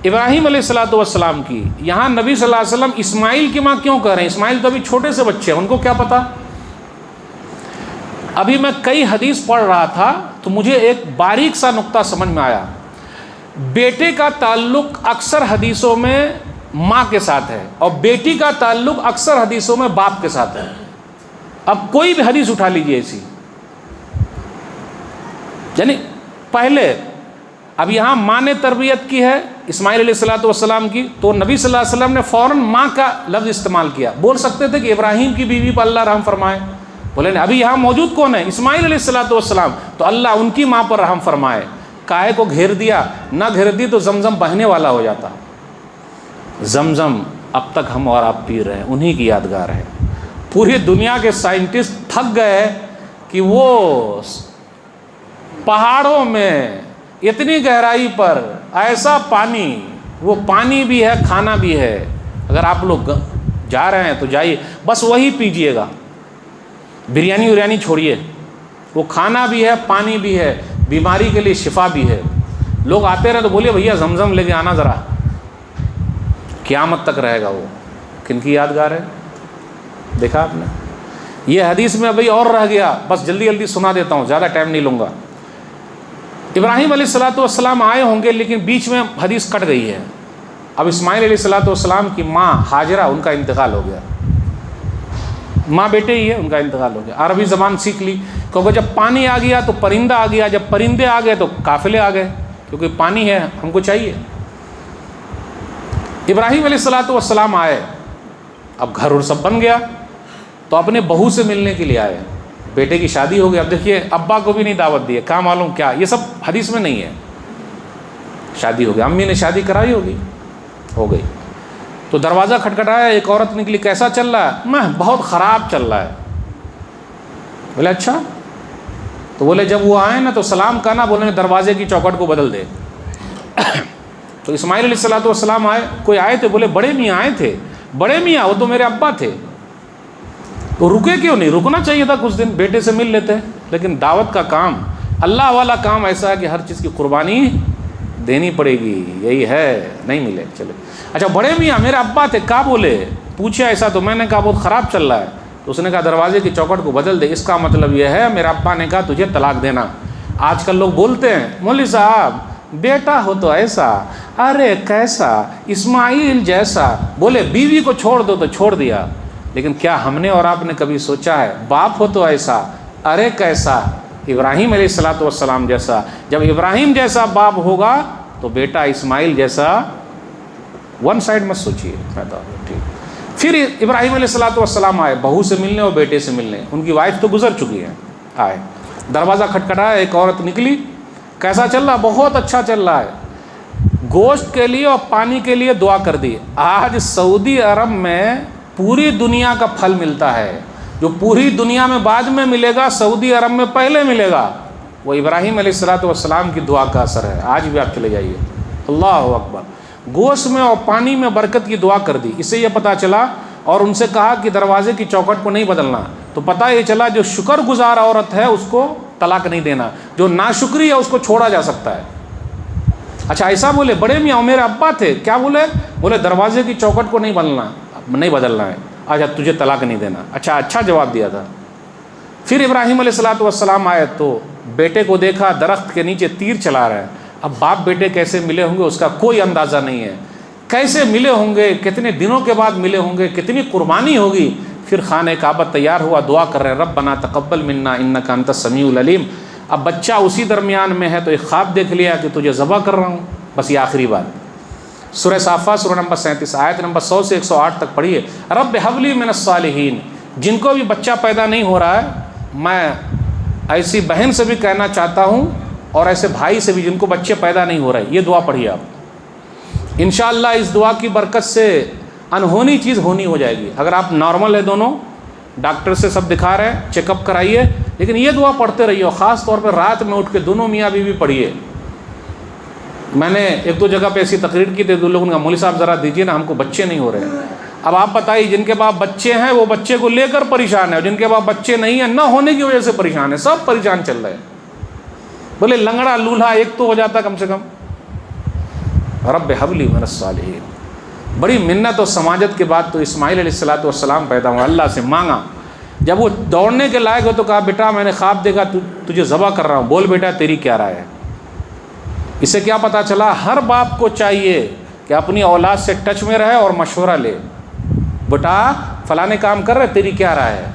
ابراہیم علیہ الصلوۃ والسلام کی, یہاں نبی صلی اللہ علیہ وسلم اسماعیل کی ماں کیوں کہہ رہے ہیں؟ اسماعیل تو ابھی چھوٹے سے بچے ہیں, ان کو کیا پتا. ابھی میں کئی حدیث پڑھ رہا تھا تو مجھے ایک باریک سا نقطہ سمجھ میں آیا. بیٹے کا تعلق اکثر حدیثوں میں ماں کے ساتھ ہے اور بیٹی کا تعلق اکثر حدیثوں میں باپ کے ساتھ ہے. اب کوئی بھی حدیث اٹھا لیجیے ایسی, یعنی پہلے, اب یہاں ماں نے تربیت کی ہے اسماعیل علیہ الصلوۃ والسلام کی, تو نبی صلی اللہ علیہ وسلم نے فوراً ماں کا لفظ استعمال کیا. بول سکتے تھے کہ ابراہیم کی بیوی پر اللہ رحم فرمائے, بولے نہیں, ابھی یہاں موجود کون ہے؟ اسماعیل علیہ الصلوۃ والسلام, تو اللہ ان کی ماں پر رحم فرمائے. کائے کو گھیر دیا, نہ گھیر دی تو زمزم بہنے والا ہو جاتا. زمزم اب تک ہم اور آپ پی رہے ہیں, انہی کی یادگار ہے. پوری دنیا کے سائنٹسٹ تھک گئے کہ وہ پہاڑوں میں اتنی گہرائی پر ایسا پانی, وہ پانی بھی ہے کھانا بھی ہے. اگر آپ لوگ جا رہے ہیں تو جائیے, بس وہی پیجئے گا, بریانی وریانی چھوڑیے. وہ کھانا بھی ہے, پانی بھی ہے, بیماری کے لیے شفا بھی ہے. لوگ آتے رہے تو بولیے بھیا زمزم لے کے آنا ذرا, قیامت تک رہے گا. وہ کن کی یادگار ہے؟ دیکھا آپ نے. یہ حدیث میں ابھی اور رہ گیا, بس جلدی جلدی سنا دیتا ہوں, زیادہ ٹائم نہیں لوں گا. ابراہیم علیہ الصلوۃ والسلام آئے ہوں گے, لیکن بیچ میں حدیث کٹ گئی ہے. اب اسماعیل علیہ الصلوۃ والسلام کی ماں حاجرہ, ان کا انتقال ہو گیا. ماں بیٹے ہی ہے، ان کا انتقال ہو گیا، عربی زبان سیکھ لی، کیونکہ جب پانی آ گیا تو پرندہ آ گیا، جب پرندے آ گئے تو قافلے آ گئے، کیونکہ پانی ہے ہم کو چاہیے۔ ابراہیم علیہ السلام آئے، اب گھر اور سب بن گیا، تو اپنے بہو سے ملنے کے لیے آئے، بیٹے کی شادی ہو گئی، اب دیکھیے ابا کو بھی نہیں دعوت دی، کہاں معلوم کیا، یہ سب حدیث میں نہیں ہے، شادی ہو گئی، امی نے شادی کرائی ہوگی، ہو گئی، تو دروازہ کھٹکھٹایا، ایک عورت نکلی، کیسا چل رہا ہے؟ میں بہت خراب چل رہا ہے۔ بولے اچھا، تو بولے جب وہ آئے نا تو سلام کہا نا، بولے دروازے کی چوکھٹ کو بدل دے۔ تو اسماعیل علیہ السلام آئے، کوئی آئے تھے، بولے بڑے میاں آئے تھے۔ بڑے میاں وہ تو میرے ابا تھے، تو رکے کیوں نہیں؟ رکنا چاہیے تھا کچھ دن، بیٹے سے مل لیتے، لیکن دعوت کا کام، اللہ والا کام ایسا ہے کہ ہر چیز کی قربانی دینی پڑے گی، یہی ہے، نہیں ملے چلے۔ اچھا بڑے میاں میرے ابا تھے، کہا بولے؟ پوچھا ایسا، تو میں نے کہا بہت خراب چل رہا ہے، تو اس نے کہا دروازے کی چوکھٹ کو بدل دے، اس کا مطلب یہ ہے میرے ابا نے کہا تجھے طلاق دینا۔ آج کل لوگ بولتے ہیں مولوی صاحب بیٹا ہو تو ایسا، ارے کیسا اسماعیل جیسا، بولے بیوی کو چھوڑ دو تو چھوڑ دیا، لیکن کیا ہم نے اور آپ نے کبھی سوچا ہے باپ ہو تو ایسا، ارے کیسا ابراہیم علیہ السلام جیسا، جب ابراہیم جیسا باپ ہوگا تو بیٹا اسماعیل جیسا، ون سائڈ مت سوچیے پیدا ہو، ٹھیک۔ پھر ابراہیم علیہ السلام آئے بہو سے ملنے اور بیٹے سے ملنے، ان کی وائف تو گزر چکی ہے، آئے، دروازہ کھٹکھٹایا، ایک عورت نکلی، کیسا چل رہا؟ بہت اچھا چل رہا ہے، گوشت کے لیے اور پانی کے لیے دعا کر دی۔ آج سعودی عرب میں پوری دنیا کا پھل ملتا ہے، جو پوری دنیا میں بعد میں ملے گا سعودی عرب میں پہلے ملے گا، وہ ابراہیم علیہ السلام کی دعا کا اثر ہے۔ آج بھی آپ چلے جائیے، اللہ اکبر، گوشت میں اور پانی میں برکت کی دعا کر دی، اس سے یہ پتہ چلا، اور ان سے کہا کہ دروازے کی چوکھٹ کو نہیں بدلنا، تو پتہ یہ چلا جو شکر گزار عورت ہے اس کو طلاق نہیں دینا، جو ناشکری ہے اس کو چھوڑا جا سکتا ہے۔ اچھا ایسا بولے بڑے میاں میرے ابا تھے، کیا بولے؟ بولے دروازے کی چوکھٹ کو نہیں بدلنا ہے، آجا تجھے طلاق نہیں دینا۔ اچھا جواب دیا تھا۔ پھر ابراہیم علیہ السلام آئے تو بیٹے کو دیکھا درخت کے نیچے تیر چلا رہا ہے، اب باپ بیٹے کیسے ملے ہوں گے اس کا کوئی اندازہ نہیں ہے، کیسے ملے ہوں گے، کتنے دنوں کے بعد ملے ہوں گے، کتنی قربانی ہوگی۔ پھر خانہ کعبہ تیار ہوا، دعا کر رہے ہیں ربنا تقبل منا انک انت السمیع العلیم۔ اب بچہ اسی درمیان میں ہے تو ایک خواب دیکھ لیا کہ تجھے ذبح کر رہا ہوں، بس یہ آخری بات۔ سورہ صافات سورہ نمبر 37 آیت نمبر 100 سے 108 تک پڑھیے، رب ہب لی من الصالحین۔ جن کو بھی بچہ پیدا نہیں ہو رہا ہے، میں ایسی بہن سے بھی کہنا چاہتا ہوں اور ایسے بھائی سے بھی جن کو بچے پیدا نہیں ہو رہے، یہ دعا پڑھیے آپ، انشاءاللہ اس دعا کی برکت سے انہونی چیز ہونی ہو جائے گی۔ اگر آپ نارمل ہے، دونوں ڈاکٹر سے سب دکھا رہے ہیں، چیک اپ کرائیے، لیکن یہ دعا پڑھتے رہیے، اور خاص طور پہ رات میں اٹھ کے دونوں میاں بیوی پڑھیے۔ میں نے ایک دو جگہ پہ ایسی تقریر کی تھی، دو لوگوں نے کہا مولوی صاحب ذرا دیجیے نا، ہم کو بچے نہیں ہو رہے ہیں۔ اب آپ بتائیے جن کے پاس بچے ہیں وہ بچے کو لے کر پریشان ہے، اور جن کے پاس بچے نہیں ہیں نہ ہونے کی وجہ سے پریشان ہے، سب پریشان چل رہے ہیں۔ بولے لنگڑا لولہا ایک تو ہو جاتا کم سے کم۔ رب ہب لی من الصالحین، بڑی منت اور سماجت کے بعد تو اسماعیل علیہ السلام پیدا ہوا، اللہ سے مانگا، جب وہ دوڑنے کے لائق ہو تو کہا بیٹا میں نے خواب دیکھا تجھے ذبح کر رہا ہوں، بول بیٹا تیری کیا رائے ہے۔ اس سے کیا پتا چلا؟ ہر باپ کو چاہیے کہ اپنی اولاد سے ٹچ میں رہے اور مشورہ لے، بیٹا فلانے کام کر رہے تیری کیا رائے ہے،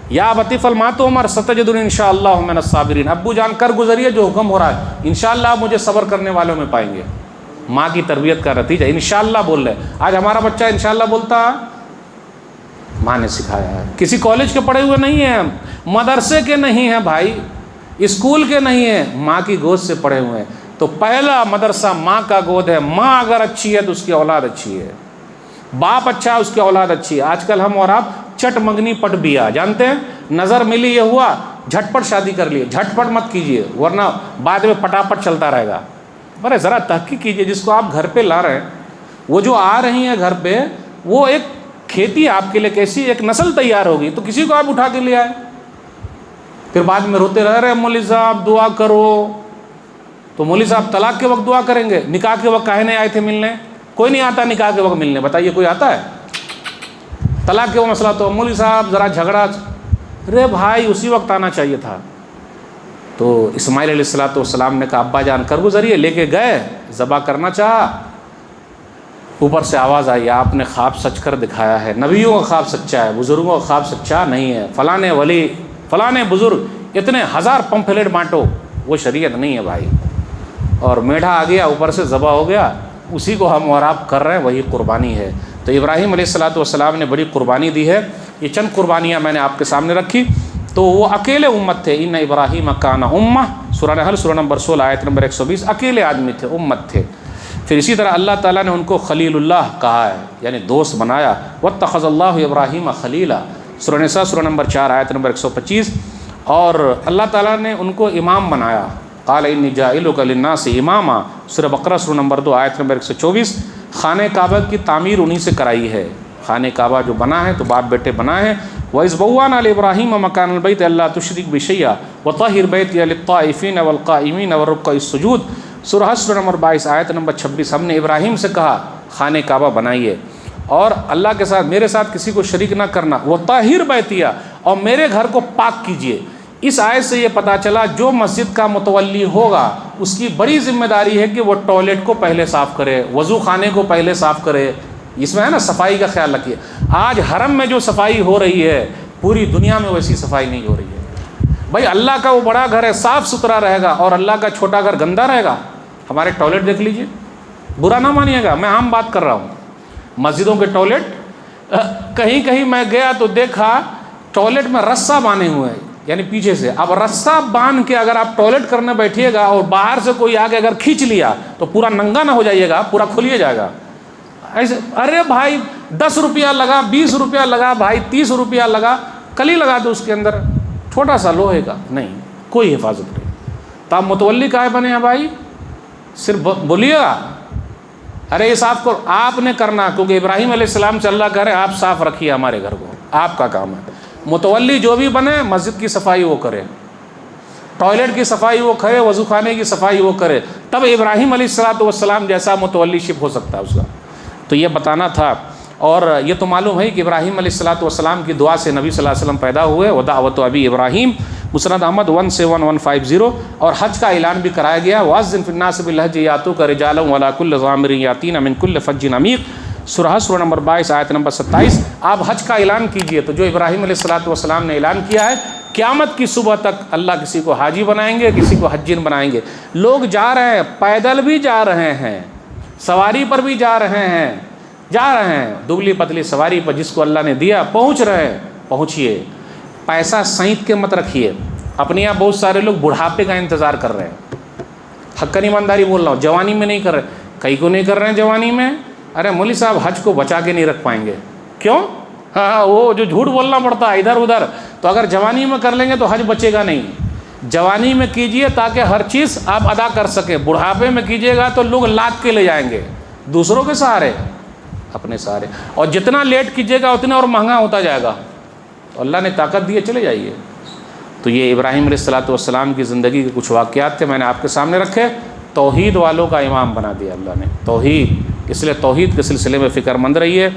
یا ابتی فلما تو عمر ستجدنی انشاءاللہ من الصابرین، ابو جان کر گزریے جو حکم ہو رہا ہے، انشاءاللہ آپ مجھے صبر کرنے والوں میں پائیں گے۔ ماں کی تربیت کا نتیجہ انشاءاللہ بول رہے۔ آج ہمارا بچہ انشاءاللہ بولتا ماں نے سکھایا ہے۔ کسی کالج کے پڑھے ہوئے نہیں ہیں، مدرسے کے نہیں ہیں بھائی، اسکول کے نہیں ہیں، ماں کی گود سے پڑھے ہوئے ہیں۔ تو پہلا مدرسہ ماں کا گود ہے، ماں اگر اچھی ہے تو اس کی اولاد اچھی ہے، باپ اچھا ہے اس کی اولاد اچھی ہے۔ آج کل ہم اور آپ چٹ منگنی پٹ بیا جانتے ہیں، نظر ملی یہ ہوا جھٹ پٹ شادی کر لیے، جھٹ پٹ مت کیجیے ورنہ بعد میں پٹاپٹ چلتا رہے گا۔ برے ذرا تحقیق کیجیے، جس کو آپ گھر پہ لا رہے ہیں، وہ جو آ رہی ہیں گھر پہ، وہ ایک کھیتی آپ کے لیے کیسی ایک نسل تیار ہوگی، تو کسی کو آپ اٹھا کے لے آئے، پھر بعد میں روتے رہ رہے مولوی صاحب دعا کرو۔ تو مولوی صاحب طلاق کے وقت دعا کریں گے، نکاح کے وقت کاہے نہیں آئے تھے ملنے؟ کوئی نہیں آتا نکاح کے وقت ملنے، بتائیے کوئی آتا ہے؟ طلاق کے وہ مسئلہ تو مولوی صاحب ذرا جھگڑا، رے بھائی اسی وقت آنا چاہیے تھا۔ تو اسماعیل علیہ السلام نے کہا ابا جان کر گزریے، لے کے گئے، ذبح کرنا چاہا، اوپر سے آواز آئی آپ نے خواب سچ کر دکھایا ہے، نبیوں کا خواب سچا ہے، بزرگوں کا خواب سچا نہیں ہے، فلاں ولی فلاں بزرگ اتنے ہزار پمفلیٹ بانٹو، وہ شریعت نہیں ہے بھائی۔ اور میڈھا آ گیا اوپر سے ذبح ہو گیا، اسی کو ہم اور آپ کر رہے ہیں، وہی قربانی ہے۔ تو ابراہیم علیہ السلام نے بڑی قربانی دی ہے۔ یہ چند قربانیاں میں نے آپ کے سامنے رکھی، تو وہ اکیلے امت تھے۔ ان ابراہیم کان امہ، سورہ نحل سورہ نمبر 16 آیت نمبر 120، اکیلے آدمی تھے، امت تھے۔ پھر اسی طرح اللہ تعالیٰ نے ان کو خلیل اللہ کہا ہے، یعنی دوست بنایا۔ واتخذ اللہ ابراہیم خلیلا، سورہ نساء سورہ نمبر 4 آیت نمبر 125۔ اور اللہ تعالیٰ نے ان کو امام بنایا، قال انی جاعلک للناس اماما، سورہ بقرہ سورہ نمبر 2 آیت نمبر 124۔ خانہ کعبہ کی تعمیر انہی سے کرائی ہے، خانہ کعبہ جو بنا ہے تو باپ بیٹے بنا ہے۔ وَإِذْ بَوَّأْنَا لِإِبْرَاهِيمَ مَكَانَ الْبَيْتِ أَلَّا تُشْرِكْ بِي شَيْئًا وَطَهِّرْ بَيْتِيَ لِلطَّائِفِينَ وَالْقَائِمِينَ وَالرُّكَّعِ السُّجُودِ، سورہ حج سورہ نمبر 22 آیت نمبر 26۔ ہم نے ابراہیم سے کہا خانہ کعبہ بنائیے اور اللہ کے ساتھ میرے ساتھ کسی کو شریک نہ کرنا، وَطَهِّرْ بَيْتِيَ، اور میرے گھر کو پاک کیجئے۔ اس آیت سے یہ پتہ چلا جو مسجد کا متولی ہوگا اس کی بڑی ذمہ داری ہے کہ وہ ٹوائلٹ کو پہلے صاف کرے، وضو خانے کو پہلے صاف کرے۔ اس میں ہے نا صفائی کا خیال رکھیے۔ آج حرم میں جو صفائی ہو رہی ہے پوری دنیا میں ویسی صفائی نہیں ہو رہی ہے۔ بھائی اللہ کا وہ بڑا گھر ہے، صاف ستھرا رہے گا، اور اللہ کا چھوٹا گھر گندا رہے گا؟ ہمارے ٹوائلٹ دیکھ لیجئے، برا نہ مانیے گا، میں عام بات کر رہا ہوں۔ مسجدوں کے ٹوائلٹ کہیں کہیں میں گیا تو دیکھا ٹوائلٹ میں رسہ باندھے ہوئے ہیں، یعنی پیچھے سے۔ اب رسہ باندھ کے اگر آپ ٹوائلٹ کرنے بیٹھیے گا اور باہر سے کوئی آگے اگر کھینچ لیا تو پورا ننگا نہ ہو جائیے گا، پورا کھلیے جائے گا۔ ایسے ارے بھائی 10 روپیہ لگا، 20 روپیہ لگا، بھائی 30 روپیہ لگا، کلی لگا دو اس کے اندر، چھوٹا سا لوہے کا، نہیں کوئی حفاظت نہیں۔ تو آپ متولی کائے بنے ہیں بھائی؟ صرف بولیے گا ارے یہ صاف کرو، آپ نے کرنا، کیونکہ ابراہیم علیہ السلام سے اللہ کہہ رہے آپ صاف رکھیے ہمارے گھر کو، آپ کا کام ہے۔ متولی جو بھی بنے مسجد کی صفائی وہ کرے، ٹوائلٹ کی صفائی وہ کرے، وضو خانے کی صفائی وہ کرے، تب ابراہیم علیہ السلام جیسا متولی شپ ہو سکتا ہے اس کا۔ تو یہ بتانا تھا۔ اور یہ تو معلوم ہے کہ ابراہیم علیہ السلام کی دعا سے نبی صلی اللہ علیہ وسلم پیدا ہوئے۔ ودعوت ابی ابراہیم، مسند احمد 17150۔ اور حج کا اعلان بھی کرایا گیا، وَأَذِّن فِي النَّاسِ بِالْحَجِّ يَأْتُوكَ رِجَالًا وَعَلَىٰ كُلِّ ضَامِرٍ يَأْتِينَ مِنْ كُلِّ فَجٍّ عَمِيقٍ، سورہ نمبر 22 آیت نمبر 27۔ آپ حج کا اعلان کیجئے، تو جو ابراہیم علیہ السلام نے اعلان کیا ہے، قیامت کی صبح تک اللہ کسی کو حاجی بنائیں گے، کسی کو حجین بنائیں گے۔ لوگ جا رہے ہیں، پیدل بھی جا رہے ہیں، سواری پر بھی جا رہے ہیں، دبلی پتلی سواری پر جس کو اللہ نے دیا، پہنچ رہے ہیں، پہنچیے۔ پیسہ سینت کے مت رکھیے۔ اپنے یہاں بہت سارے لوگ بڑھاپے کا انتظار کر رہے ہیں، حقاً ایمانداری بول رہا ہوں، جوانی میں نہیں کر رہے۔ کئی کو نہیں کر رہے ہیں جوانی میں، ارے مولوی صاحب حج کو بچا کے نہیں رکھ پائیں گے، کیوں؟ ہاں وہ جو جھوٹ بولنا پڑتا ہے ادھر ادھر، تو اگر جوانی میں کر لیں گے تو حج بچے گا نہیں۔ جوانی میں کیجئے تاکہ ہر چیز آپ ادا کر سکیں، بڑھاپے میں کیجئے گا تو لوگ لاد کے لے جائیں گے، دوسروں کے سہارے، اپنے سہارے، اور جتنا لیٹ کیجئے گا اتنا اور مہنگا ہوتا جائے گا۔ تو اللہ نے طاقت دی ہے، چلے جائیے۔ تو یہ ابراہیم علیہ السلام کی زندگی کے کچھ واقعات تھے، میں نے آپ کے سامنے رکھے۔ توحید والوں کا امام بنا دیا اللہ نے، توحید، اس لیے توحید کے سلسلے میں فکر مند رہیے۔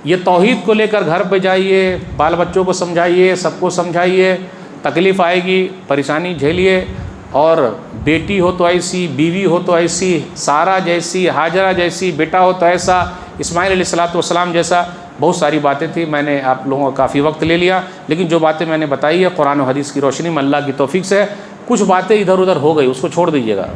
یہ توحید کو لے کر گھر پہ جائیے، بال بچوں کو سمجھائیے، سب کو سمجھائیے، تکلیف آئے گی، پریشانی جھیلیے۔ اور بیٹی ہو تو ایسی، بیوی ہو تو ایسی، سارہ جیسی، ہاجرہ جیسی، بیٹا ہو تو ایسا، اسماعیل علیہ السلام جیسا، بہت ساری باتیں تھیں۔ میں نے آپ لوگوں کا کافی وقت لے لیا، لیکن جو باتیں میں نے بتائی ہے قرآن و حدیث کی روشنی میں اللہ کی توفیق سے، کچھ باتیں ادھر ادھر ہو گئی، اس کو چھوڑ دیجیے گا،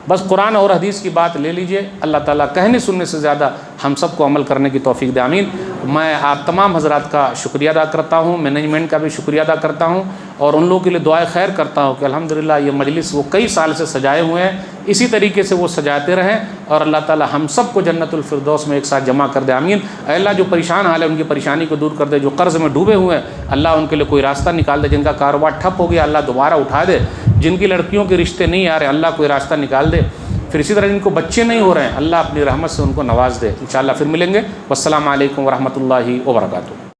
بس قرآن اور حدیث کی بات لے لیجئے۔ اللہ تعالیٰ کہنے سننے سے زیادہ ہم سب کو عمل کرنے کی توفیق دے، آمین۔ میں آپ تمام حضرات کا شکریہ ادا کرتا ہوں، مینجمنٹ کا بھی شکریہ ادا کرتا ہوں، اور ان لوگوں کے لیے دعائے خیر کرتا ہوں کہ الحمدللہ یہ مجلس وہ کئی سال سے سجائے ہوئے ہیں، اسی طریقے سے وہ سجاتے رہیں، اور اللہ تعالیٰ ہم سب کو جنت الفردوس میں ایک ساتھ جمع کر دے، آمین۔ اے اللہ جو پریشان حال ہے ان کی پریشانی کو دور کر دے، جو قرض میں ڈوبے ہوئے ہیں اللہ ان کے لیے کوئی راستہ نکال دے، جن کا کاروبار ٹھپ ہو گیا اللہ دوبارہ اٹھا دے، جن کی لڑکیوں کے رشتے نہیں آ رہے اللہ کوئی راستہ نکال دے، پھر اسی طرح جن کو بچے نہیں ہو رہے ہیں اللہ اپنی رحمت سے ان کو نواز دے۔ انشاءاللہ پھر ملیں گے، والسلام علیکم ورحمۃ اللہ وبرکاتہ۔